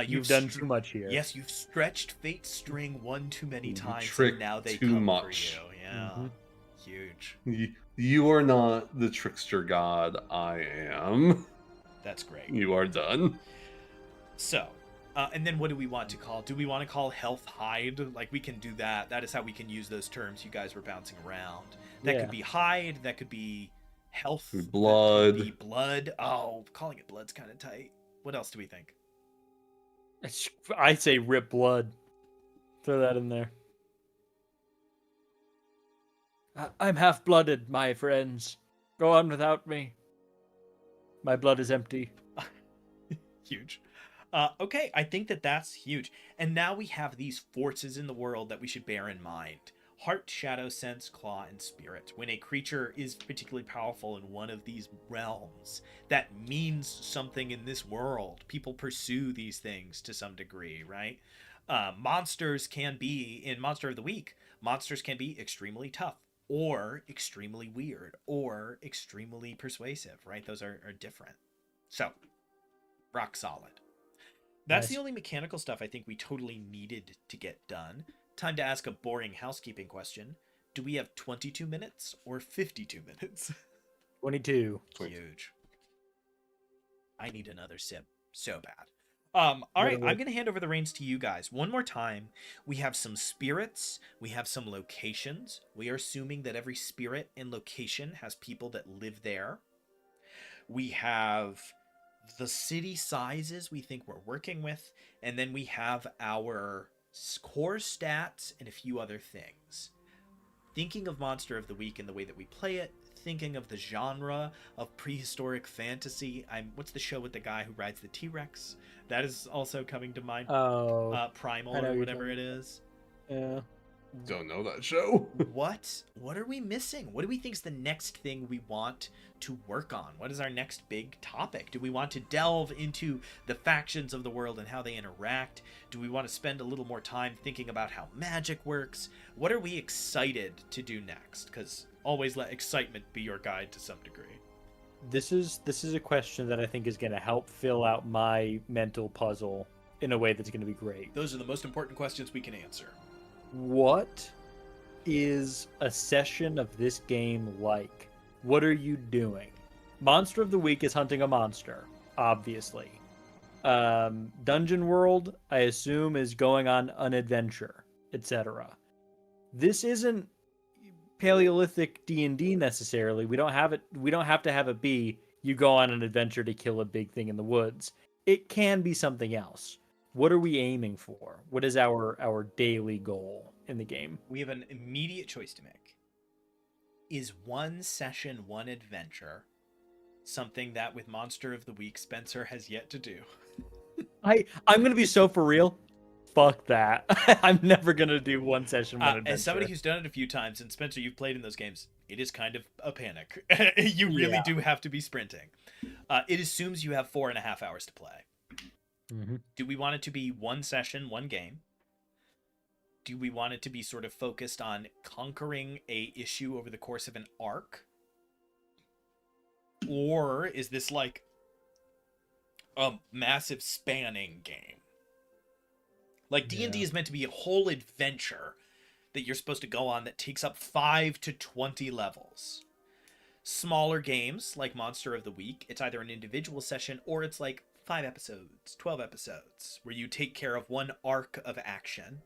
C: You've done too much here.
A: Yes, you've stretched fate's string one too many
B: You
A: times,
B: tricked
A: and now they
B: too
A: come
B: much.
A: for you. Yeah,
C: Mhm.
A: huge.
B: You are not the trickster god I am.
A: That's great.
B: You are done.
A: So, and then what do we want to call? Do we want to call health hide? Like, we can do that. That is how we can use those terms you guys were bouncing around. That
C: Yeah.
A: could be hide. That could be health. That
B: Blood.
A: could be blood. Oh, calling it blood's kind of tight. What else do we think?
C: I say rip blood. Throw that in there. I'm half-blooded, my friends. Go on without me. My blood is empty.
A: Huge. Okay, I think that that's huge. And now we have these forces in the world that we should bear in mind. Heart, shadow, sense, claw, and spirit. When a creature is particularly powerful in one of these realms, that means something in this world. People pursue these things to some degree, right? Monsters can be, in Monster of the Week, monsters can be extremely tough, or extremely weird, or extremely persuasive, right? Those are different. So, rock solid. That's
C: Nice.
A: the only mechanical stuff I think we totally needed to get done. Time to ask a boring housekeeping question. Do we have 22 minutes or 52 minutes?
C: 22.
A: Huge. I need another sip so bad. All right, I'm going to hand over the reins to you guys. One more time. We have some spirits. We have some locations. We are assuming that every spirit and location has people that live there. We have the city sizes we think we're working with, and then we have our core stats and a few other things. Thinking of Monster of the Week and the way that we play it, thinking of the genre of prehistoric fantasy. What's the show with the guy who rides the T-Rex? That is also coming to mind.
C: Oh.
A: Primal
C: I know
A: or
C: you're
A: whatever
C: talking
A: it is.
C: Yeah.
B: Don't know that show.
A: What are we missing? What do we think is the next thing we want to work on? What is our next big topic? Do we want to delve into the factions of the world and how they interact? Do we want to spend a little more time thinking about how magic works? What are we excited to do next? Because always let excitement be your guide to some degree.
C: This is a question that I think is going to help fill out my mental puzzle in a way that's going to be great.
A: Those are the most important questions we can answer.
C: What is a session of this game like? What are you doing? Monster of the Week is hunting a monster, obviously. Dungeon World, I assume, is going on an adventure, etc. This isn't Paleolithic D&D necessarily. We don't have to have it be you go on an adventure to kill a big thing in the woods. It can be something else. What are we aiming for? What is our daily goal in the game?
A: We have an immediate choice to make. Is one session, one adventure something that with Monster of the Week Spencer has yet to do?
C: I'm going to be so for real. Fuck that. I'm never going to do one session, one adventure.
A: As somebody who's done it a few times, and Spencer, you've played in those games, it is kind of a panic. You really do have to be sprinting. It assumes you have 4.5 hours to play.
C: Mm-hmm.
A: Do we want it to be one session, one game? Do we want it to be sort of focused on conquering a issue over the course of an arc? Or is this like a massive spanning game? Like D&D is meant to be a whole adventure that you're supposed to go on that takes up 5 to 20 levels. Smaller games like Monster of the Week, it's either an individual session or it's like 5 episodes, 12 episodes, where you take care of one arc of action.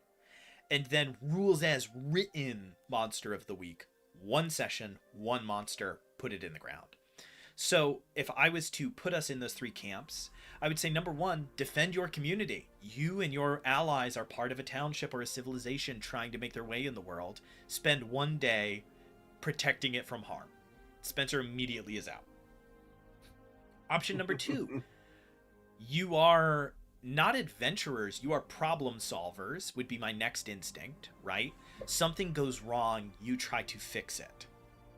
A: And then rules as written Monster of the Week, one session, one monster, put it in the ground. So if I was to put us in those 3 camps, I would say number 1, defend your community. You and your allies are part of a township or a civilization trying to make their way in the world. Spend one day protecting it from harm. Spencer immediately is out. Option number 2, you are not adventurers, you are problem solvers, would be my next instinct, right? Something goes wrong, you try to fix it.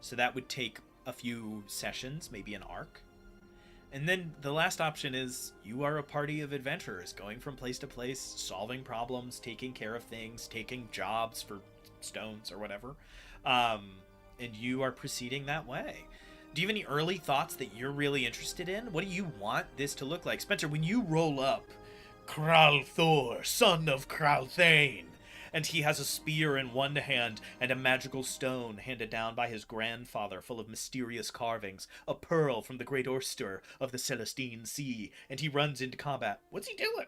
A: So that would take a few sessions, maybe an arc. And then the last option is you are a party of adventurers going from place to place, solving problems, taking care of things, taking jobs for stones or whatever. And you are proceeding that way. Do you have any early thoughts that you're really interested in? What do you want this to look like? Spencer, when you roll up Kral Thor, son of Kralthane. And he has a spear in one hand and a magical stone handed down by his grandfather full of mysterious carvings, a pearl from the great oyster of the Celestine Sea, and he runs into combat. What's he doing?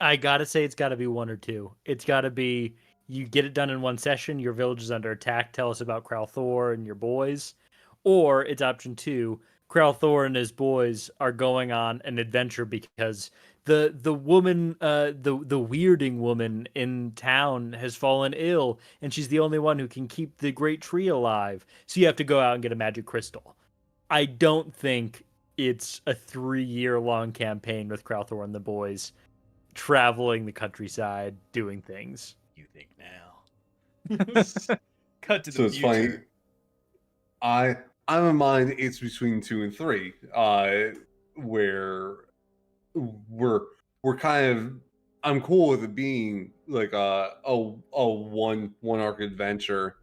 C: I gotta say, it's gotta be one or two. It's gotta be you get it done in one session, your village is under attack, tell us about Kral Thor and your boys. Or it's option two, Kral Thor and his boys are going on an adventure because the woman the weirding woman in town has fallen ill and she's the only one who can keep the great tree alive. So you have to go out and get a magic crystal. I don't think it's a 3-year long campaign with Kral Thor and the boys traveling the countryside doing things.
A: You think now. Cut to the
B: So it's
A: future.
B: funny. I'm in mind it's between 2 and 3, where we're kind of I'm cool with it being like a one arc adventure.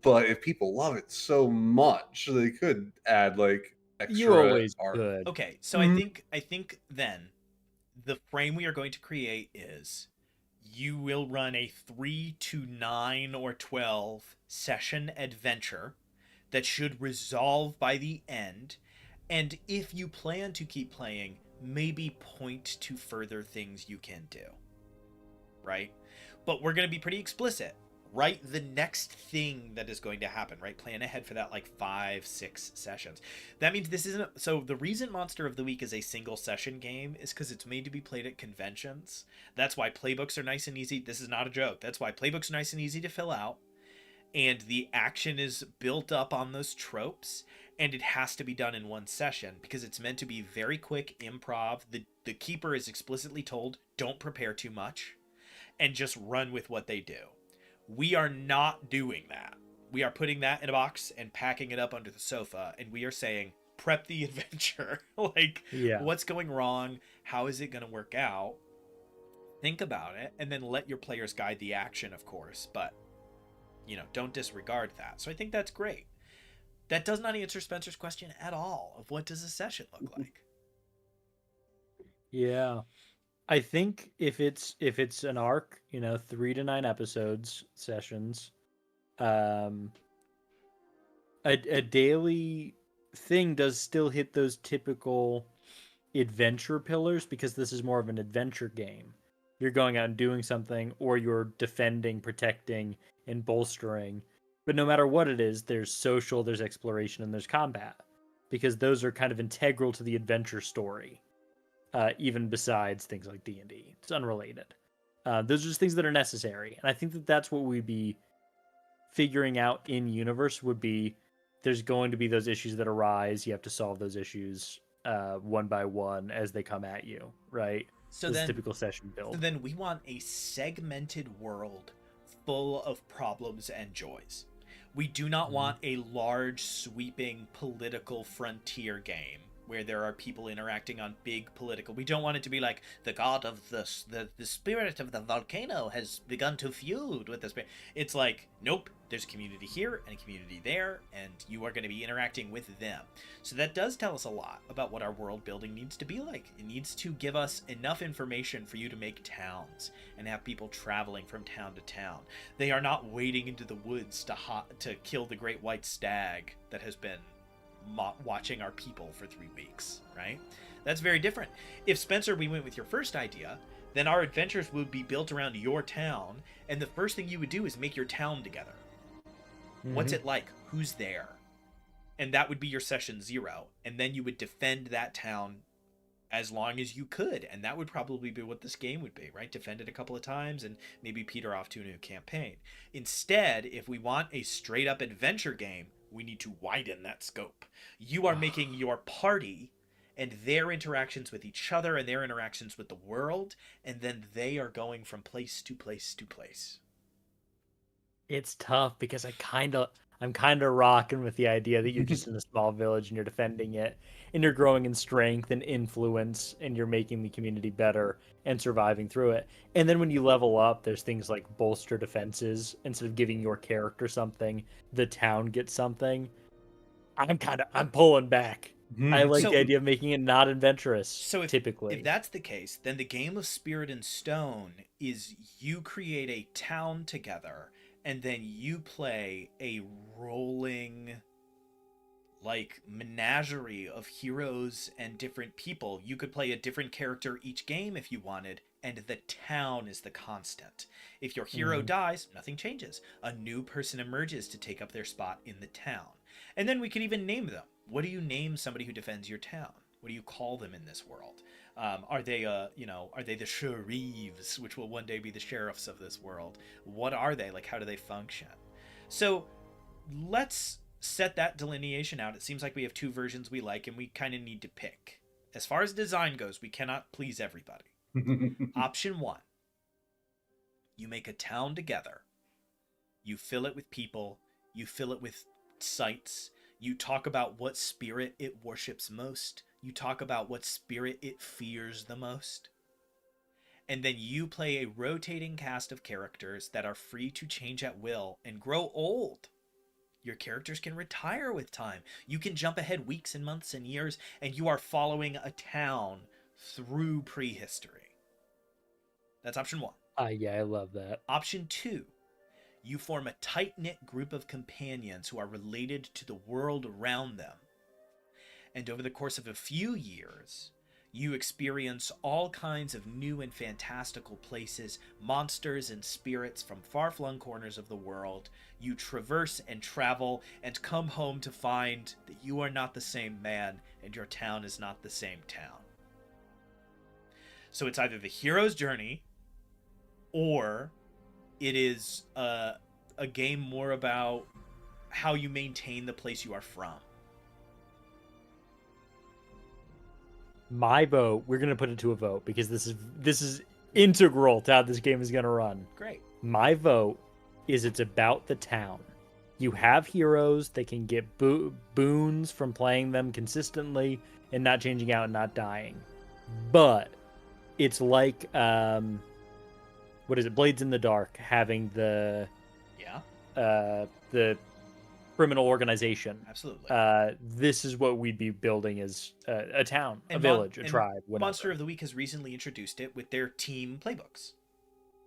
B: But if people love it so much, they could add like extra
C: You always
B: arc.
C: could.
A: Okay, so I think then the frame we are going to create is you will run a 3 to 9 or 12 session adventure that should resolve by the end, and if you plan to keep playing, maybe point to further things you can do, right? But we're going to be pretty explicit. Write the next thing that is going to happen, right? Plan ahead for that like 5-6 sessions. That means this isn't. So the reason Monster of the Week is a single session game is because it's made to be played at conventions. That's why playbooks are nice and easy. This is not a joke. That's why playbooks are nice and easy to fill out. And the action is built up on those tropes. And it has to be done in one session because it's meant to be very quick improv. The keeper is explicitly told, don't prepare too much and just run with what they do. We are not doing that. We are putting that in a box and packing it up under the sofa, and we are saying, prep the adventure. What's going wrong? How is it going to work out? Think about it, and then let your players guide the action, of course, but, don't disregard that. So I think that's great. That does not answer Spencer's question at all of what does a session look like.
C: Yeah. I think if it's an arc, 3 to 9 episodes sessions, a daily thing does still hit those typical adventure pillars because this is more of an adventure game. You're going out and doing something, or you're defending, protecting, and bolstering. But no matter what it is, there's social, there's exploration, and there's combat, because those are kind of integral to the adventure story. Even besides things like D&D. It's unrelated. Those are just things that are necessary. And I think that that's what we'd be figuring out in universe would be there's going to be those issues that arise. You have to solve those issues one by one as they come at you, right?
A: So
C: this
A: then,
C: typical session build.
A: So then we want a segmented world full of problems and joys. We do not want a large, sweeping political frontier game where there are people interacting on big political. We don't want it to be like the god of the spirit of the volcano has begun to feud with the spirit. It's like, nope, there's a community here and a community there, and you are going to be interacting with them. So that does tell us a lot about what our world building needs to be like. It needs to give us enough information for you to make towns and have people traveling from town to town. They are not wading into the woods to kill the great white stag that has been watching our people for 3 weeks, right? That's very different. If Spencer, we went with your first idea, then our adventures would be built around your town, and the first thing you would do is make your town together. What's it like? Who's there? And that would be your session 0, and then you would defend that town as long as you could, and that would probably be what this game would be, right? Defend it a couple of times and maybe peter off to a new campaign. Instead, if we want a straight up adventure game, we need to widen that scope. You are making your party and their interactions with each other and their interactions with the world, and then they are going from place to place to place.
C: It's tough because I'm kind of rocking with the idea that you're just in a small village and you're defending it, and you're growing in strength and influence, and you're making the community better and surviving through it. And then when you level up, there's things like bolster defenses. Instead of giving your character something, the town gets something. I'm pulling back. I like
A: So-
C: the idea of making it not adventurous.
A: So
C: typically,
A: if that's the case, then the game of Spirit and Stone is you create a town together, and then you play a rolling like menagerie of heroes and different people. You could play a different character each game if you wanted, and the town is the constant. If your hero dies, nothing changes. A new person emerges to take up their spot in the town. And then we could even name them. What do you name somebody who defends your town? What do you call them in this world? Are they, are they the sheriffs, which will one day be the sheriffs of this world? What are they? Like, how do they function? So let's set that delineation out. It seems like we have two versions we like, and we kind of need to pick. As far as design goes, we cannot please everybody. Option 1, you make a town together. You fill it with people. You fill it with sights. You talk about what spirit it worships most. You talk about what spirit it fears the most. And then you play a rotating cast of characters that are free to change at will and grow old. Your characters can retire with time. You can jump ahead weeks and months and years, and you are following a town through prehistory. That's option 1.
C: yeah, I love that.
A: Option 2, you form a tight-knit group of companions who are related to the world around them. And over the course of a few years, you experience all kinds of new and fantastical places, monsters and spirits from far-flung corners of the world. You traverse and travel and come home to find that you are not the same man and your town is not the same town. So it's either the hero's journey, or it is a game more about how you maintain the place you are from.
C: My vote, we're gonna put it to a vote because this is integral to how this game is gonna run.
A: Great.
C: My vote is it's about the town. You have heroes, they can get boons from playing them consistently and not changing out and not dying. But it's like what is it? Blades in the Dark having the criminal organization.
A: Absolutely.
C: This is what we'd be building as a town, a
A: And
C: village, a
A: and
C: tribe, whatever.
A: Monster of the Week has recently introduced it with their team playbooks.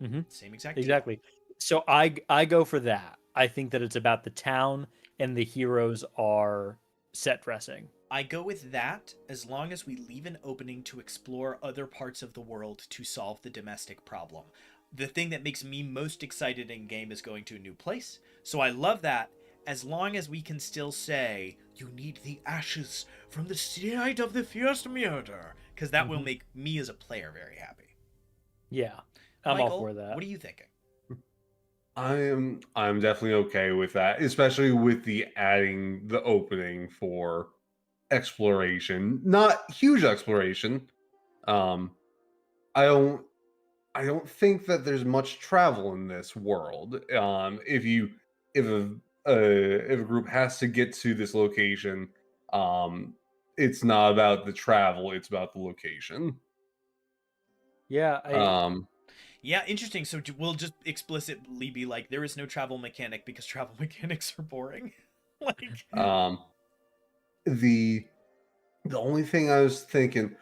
C: Mhm.
A: Same exact deal.
C: Exactly. So I go for that. I think that it's about the town and the heroes are set dressing.
A: I go with that as long as we leave an opening to explore other parts of the world to solve the domestic problem. The thing that makes me most excited in game is going to a new place. So I love that, as long as we can still say, you need the ashes from the site of the first murder, because that will make me as a player very happy.
C: Yeah. I'm
A: Michael,
C: all for that.
A: what are you thinking?
B: I'm definitely okay with that, especially with the adding the opening for exploration. Not huge exploration. I don't think that there's much travel in this world. If a group has to get to this location, it's not about the travel, it's about the location.
C: Yeah,
A: Yeah, interesting. So we'll just explicitly be like, there is no travel mechanic because travel mechanics are boring. Like,
B: The only thing I was thinking,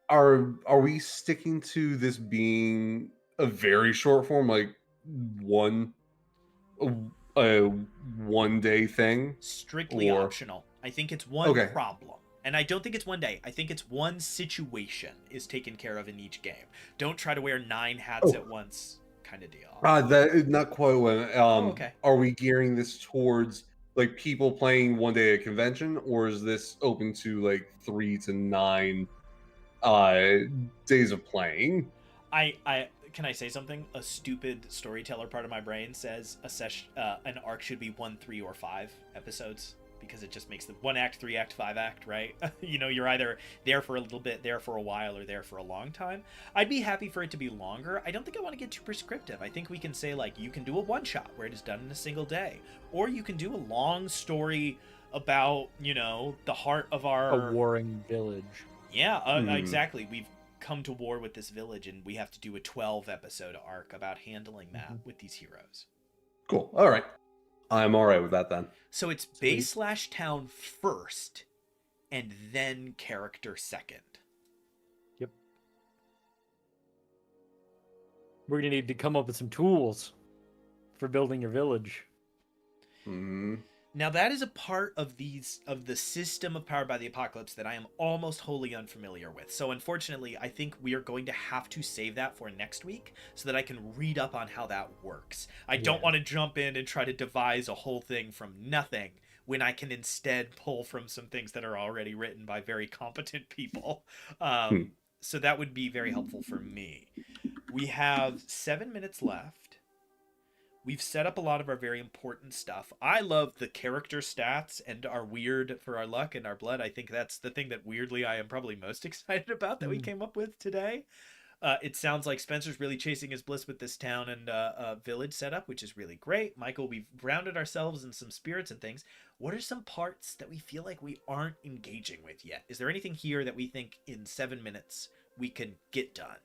B: are we sticking to this being a very short form, like a 1 day thing?
A: strictly
B: Or-
A: optional. I think it's one
B: Okay.
A: problem. And I don't think it's 1 day. I think it's one situation is taken care of in each game. Don't try to wear 9 hats
B: Oh.
A: at once kind of deal.
B: That is not quite what.
A: Okay.
B: Are we gearing this towards like people playing 1 day at a convention, or is this open to like 3 to 9 days of playing?
A: I can I say something? A stupid storyteller part of my brain says an arc should be 1, 3, or 5 episodes, because it just makes the 1 act, 3 act, 5 act, right? You're either there for a little bit, there for a while, or there for a long time. I'd be happy for it to be longer. I don't think I want to get too prescriptive. I think we can say, like, you can do a one shot where it is done in a single day, or you can do a long story about, the heart of our
C: a warring village.
A: Yeah, exactly. We've come to war with this village, and we have to do a 12-episode arc about handling that with these heroes.
B: Cool. All right. I'm all right with that then.
A: So it's base/town first, and then character second.
C: Yep. We're gonna need to come up with some tools for building your village.
B: Hmm.
A: Now that is a part of the system of Powered by the Apocalypse that I am almost wholly unfamiliar with. So unfortunately, I think we are going to have to save that for next week so that I can read up on how that works. I don't want to jump in and try to devise a whole thing from nothing when I can instead pull from some things that are already written by very competent people. So that would be very helpful for me. We have 7 minutes left. We've set up a lot of our very important stuff. I love the character stats and our weird for our luck and our blood. I think that's the thing that weirdly I am probably most excited about that we came up with today. It sounds like Spencer's really chasing his bliss with this town and village setup, which is really great. Michael, we've grounded ourselves in some spirits and things. What are some parts that we feel like we aren't engaging with yet? Is there anything here that we think in 7 minutes we can get done?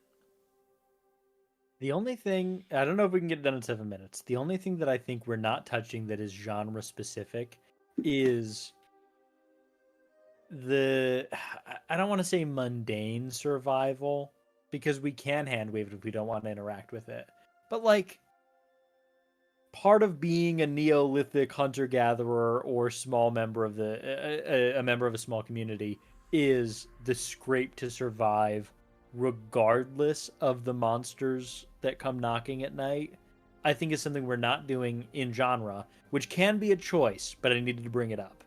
C: The only thing, I don't know if we can get it done in 7 minutes. The only thing that I think we're not touching that is genre specific is I don't want to say mundane survival, because we can hand wave it if we don't want to interact with it. But like, part of being a Neolithic hunter-gatherer or small member of a member of a small community is the scrape to survive, regardless of the monsters that come knocking at night. I think is something we're not doing in genre, which can be a choice, but I needed to bring it up.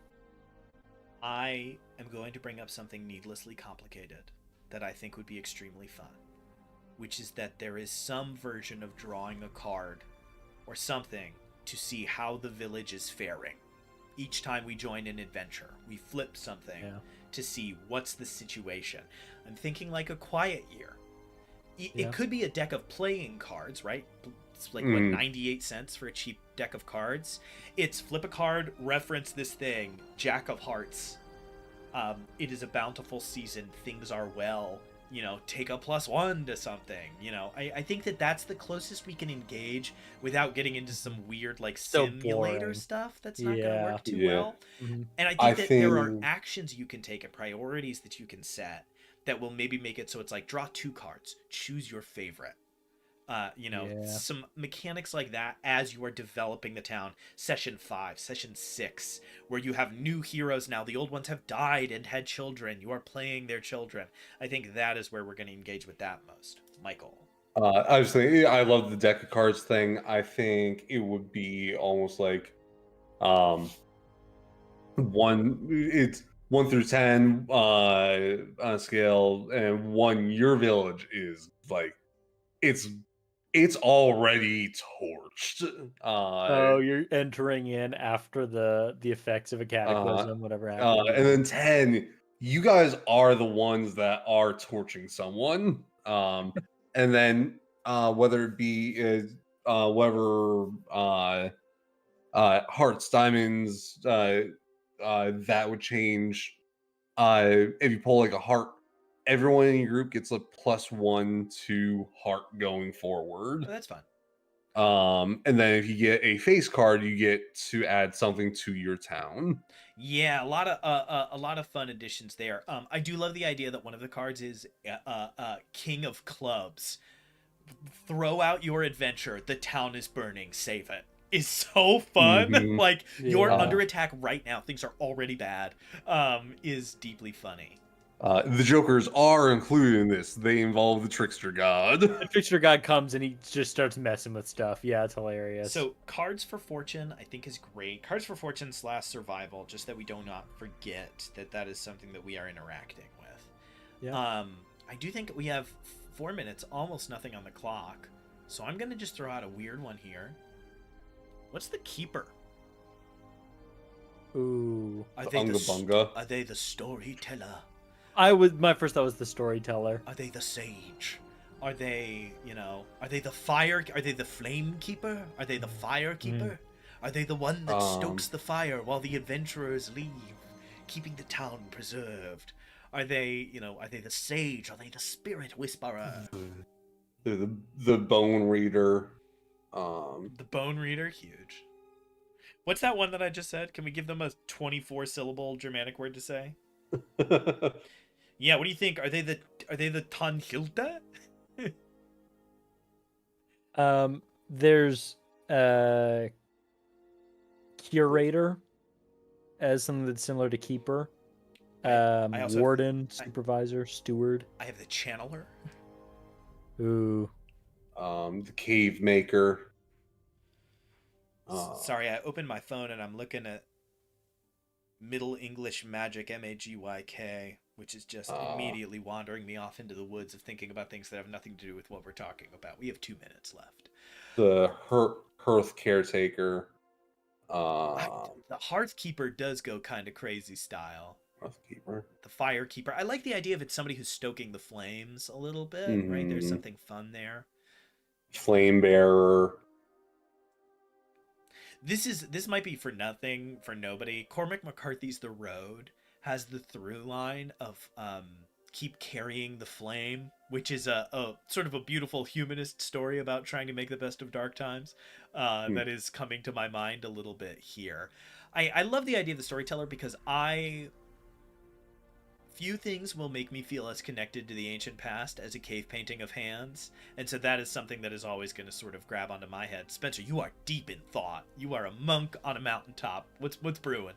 A: I am going to bring up something needlessly complicated that I think would be extremely fun, which is that there is some version of drawing a card or something to see how the village is faring. Each time we join an adventure, we flip something to see what's the situation. I'm thinking like a quiet year. It could be a deck of playing cards, right? It's like what, 98 cents for a cheap deck of cards. It's flip a card, reference this thing, Jack of Hearts. It is a bountiful season, things are well. Take a +1 to something. I think that's the closest we can engage without getting into some weird like simulator
C: boring
A: stuff that's not going to work too well.
C: Mm-hmm.
A: And I think there are actions you can take and priorities that you can set that will maybe make it so it's like draw 2 cards, choose your favorite. Some mechanics like that as you are developing the town. Session 5, Session 6, where you have new heroes now. The old ones have died and had children. You are playing their children. I think that is where we're going to engage with that most. Michael.
B: I was thinking, I love the deck of cards thing. I think it would be almost like it's 1 through 10 on a scale, and 1 your village is like it's already torched.
C: You're entering in after the effects of a cataclysm, whatever happened.
B: And then 10, you guys are the ones that are torching someone. And then whether it be hearts, diamonds, that would change. If you pull like a heart, everyone in your group gets a +1 to heart going forward.
A: Oh, that's fun.
B: And then if you get a face card, you get to add something to your town.
A: Yeah, a lot of fun additions there. I do love the idea that one of the cards is King of Clubs. Throw out your adventure. The town is burning. Save it. Is so fun.
B: Mhm.
A: Like you're under attack right now. Things are already bad. Is deeply funny.
B: The Jokers are included in this. They involve the Trickster God.
C: The Trickster God comes and he just starts messing with stuff. Yeah, it's hilarious.
A: So Cards for Fortune, I think, is great. Cards for Fortune / survival, just that we do not forget that is something that we are interacting with.
C: Yeah.
A: I do think we have 4 minutes, almost nothing on the clock. So I'm going to just throw out a weird one here. What's the Keeper?
C: Ooh.
A: Are they
B: Unga Bunga.
A: Are they the storyteller?
C: My first thought was the storyteller.
A: Are they the sage? Are they, are they the fire? Are they the flame keeper? Are they the fire keeper? Are they the one that stokes the fire while the adventurers leave, keeping the town preserved? Are they, are they the sage? Are they the spirit whisperer?
B: The Bone Reader.
A: The Bone Reader, huge. What's that one that I just said? Can we give them a 24-syllable Germanic word to say? Yeah, what do you think? Are they the Tanhilda?
C: There's curator as something that's similar to keeper.
A: I also have
C: Warden,
A: I,
C: supervisor, steward.
A: I have the Channeler.
C: Ooh,
B: The cave maker.
A: Sorry, I opened my phone and I'm looking at Middle English Magic, Magyk, which is just immediately wandering me off into the woods of thinking about things that have nothing to do with what we're talking about. We have 2 minutes left.
B: The hearth caretaker.
A: The Hearthkeeper does go kind of crazy style.
B: Hearthkeeper.
A: The Firekeeper. I like the idea of it's somebody who's stoking the flames a little bit, right? There's
B: Mhm.
A: something fun there.
B: Flame bearer.
A: This might be for nothing, for nobody. Cormac McCarthy's The Road has the through line of keep carrying the flame, which is a sort of a beautiful humanist story about trying to make the best of dark times. That is coming to my mind a little bit here. I love the idea of the storyteller because few things will make me feel as connected to the ancient past as a cave painting of hands, and so that is something that is always going to sort of grab onto my head. Spencer, you are deep in thought. You are a monk on a mountaintop. What's brewing?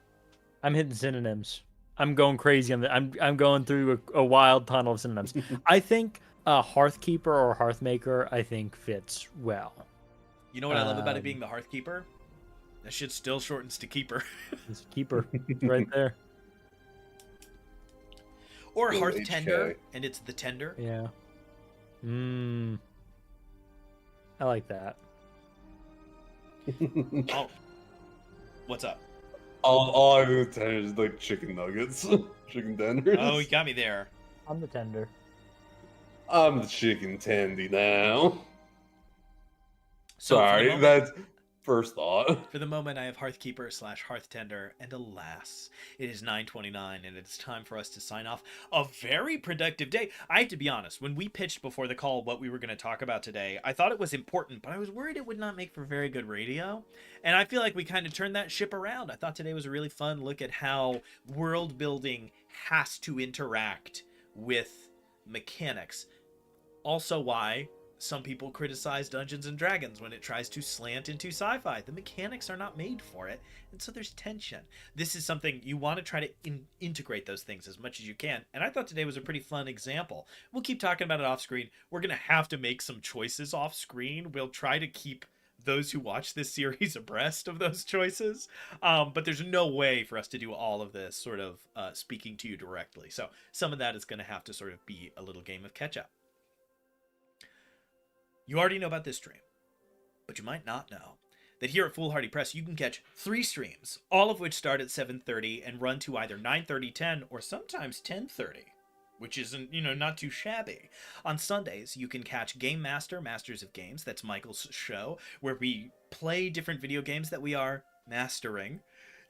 C: I'm hitting synonyms. I'm going crazy on the. I'm going through a wild tunnel of synonyms. I think Hearthkeeper or Hearthmaker I think fits well.
A: You know what I love about it being the Hearthkeeper? That shit still shortens to keeper.
C: It's keeper. It's right there.
A: Or
B: Little
A: Hearth Tender,
B: HK.
A: and it's the tender.
C: Yeah. I like that.
A: Oh, what's up?
B: all I do is like chicken nuggets, chicken tenders.
A: Oh, you got me there.
C: I'm the tender.
B: I'm the chicken tendy now.
A: So
B: Sorry, that's first thought.
A: for the moment, I have Hearthkeeper / Hearth Tender, and alas, it is 9:29, and it's time for us to sign off. A very productive day. I have to be honest, when we pitched before the call what we were going to talk about today, I thought it was important, but I was worried it would not make for very good radio. And I feel like we kind of turned that ship around. I thought today was a really fun look at how world building has to interact with mechanics. Also, why some people criticize Dungeons and Dragons when it tries to slant into sci-fi. The mechanics are not made for it, and so there's tension. This is something you want to try to integrate those things as much as you can, and I thought today was a pretty fun example. We'll keep talking about it off screen. We're going to have to make some choices off screen. We'll try to keep those who watch this series abreast of those choices, but there's no way for us to do all of this sort of speaking to you directly. So some of that is going to have to sort of be a little game of catch-up. You already know about this stream, but you might not know that here at Foolhardy Press you can catch 3 streams, all of which start at 7:30 and run to either 9:30, 10, or sometimes 10:30, which isn't, not too shabby. On Sundays, you can catch Game Master, Masters of Games, that's Michael's show, where we play different video games that we are mastering.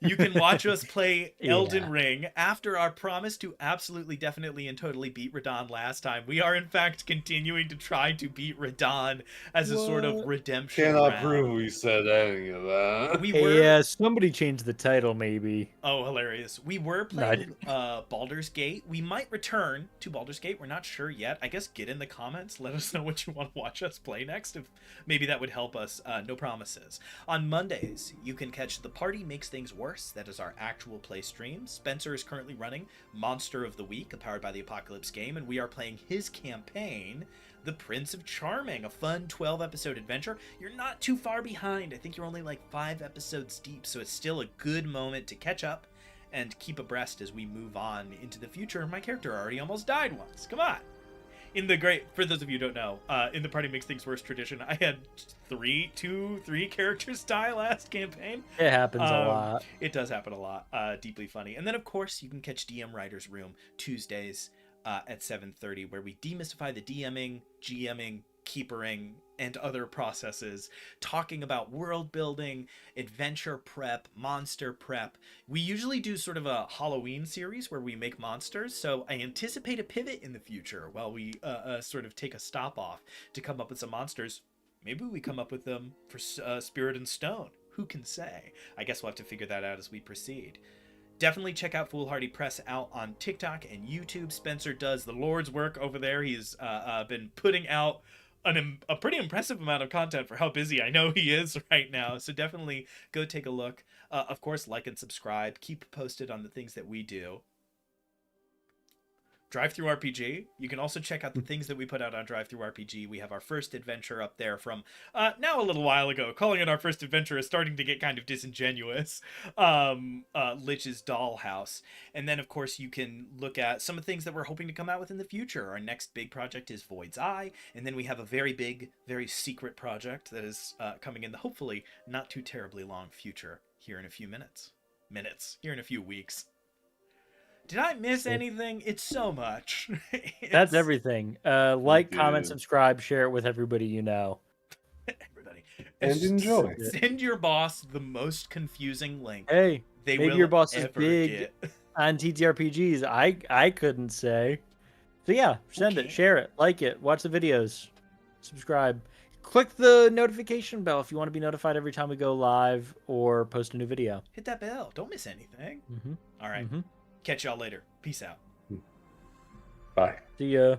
A: You can watch us play Elden Ring after our promise to absolutely, definitely, and totally beat Radon last time. We are, in fact, continuing to try to beat Radon as a sort of redemption
B: Cannot
A: round.
B: prove we said any of that.
A: We were...
C: Yeah, somebody changed the title, maybe.
A: Oh, hilarious. We were playing Baldur's Gate. We might return to Baldur's Gate. We're not sure yet. I guess get in the comments. Let us know what you want to watch us play next. If maybe that would help us. No promises. On Mondays, you can catch The Party Makes Things Worse. That is our actual play stream. Spencer is currently running Monster of the Week, powered by the Apocalypse game, and we are playing his campaign, The Prince of Charming, a fun 12-episode adventure. You're not too far behind. I think you're only like 5 episodes deep, so it's still a good moment to catch up and keep abreast as we move on into the future. My character already almost died once. Come on. For those of you who don't know, in the Party Makes Things Worse tradition, I had 3 characters die last campaign.
C: It happens a lot.
A: It does happen a lot. Deeply funny. And then, of course, you can catch DM Writer's Room Tuesdays at 7:30, where we demystify the DMing, GMing, keepering, and other processes, talking about world building, adventure prep, monster prep. We usually do sort of a Halloween series where we make monsters, so I anticipate a pivot in the future while we sort of take a stop off to come up with some monsters. Maybe we come up with them for Spirit and Stone. Who can say? I guess we'll have to figure that out as we proceed. definitely check out Foolhardy Press out on TikTok and YouTube. Spencer does the Lord's work over there. He's been putting out a pretty impressive amount of content for how busy I know he is right now. So definitely go take a look. Of course, like and subscribe. Keep posted on the things that we do. Drive Through RPG. You can also check out the things that we put out on Drive Through RPG. We have our first adventure up there from now a little while ago. Calling it our first adventure is starting to get kind of disingenuous. Lich's Dollhouse. And then, of course, you can look at some of the things that we're hoping to come out with in the future. Our next big project is Void's Eye. And then we have a very big, very secret project that is coming in the hopefully not too terribly long future here in a few minutes. Here in a few weeks. Did I miss anything? It's so much.
C: That's everything. Like, comment,
B: Dude.
C: subscribe, share it with everybody you know.
A: Everybody.
B: And enjoy.
A: Send your boss the most confusing link
C: Hey,
A: they
C: maybe
A: will
C: your boss is
A: ever
C: big
A: get.
C: on TTRPGs. I couldn't say. So yeah, send
A: Okay.
C: it, share it, like it, watch the videos, subscribe. Click the notification bell if you want to be notified every time we go live or post a new video.
A: Hit that bell. Don't miss anything.
C: Mm-hmm.
A: All right.
C: Mm-hmm.
A: Catch y'all later. Peace out.
B: Bye.
C: See ya.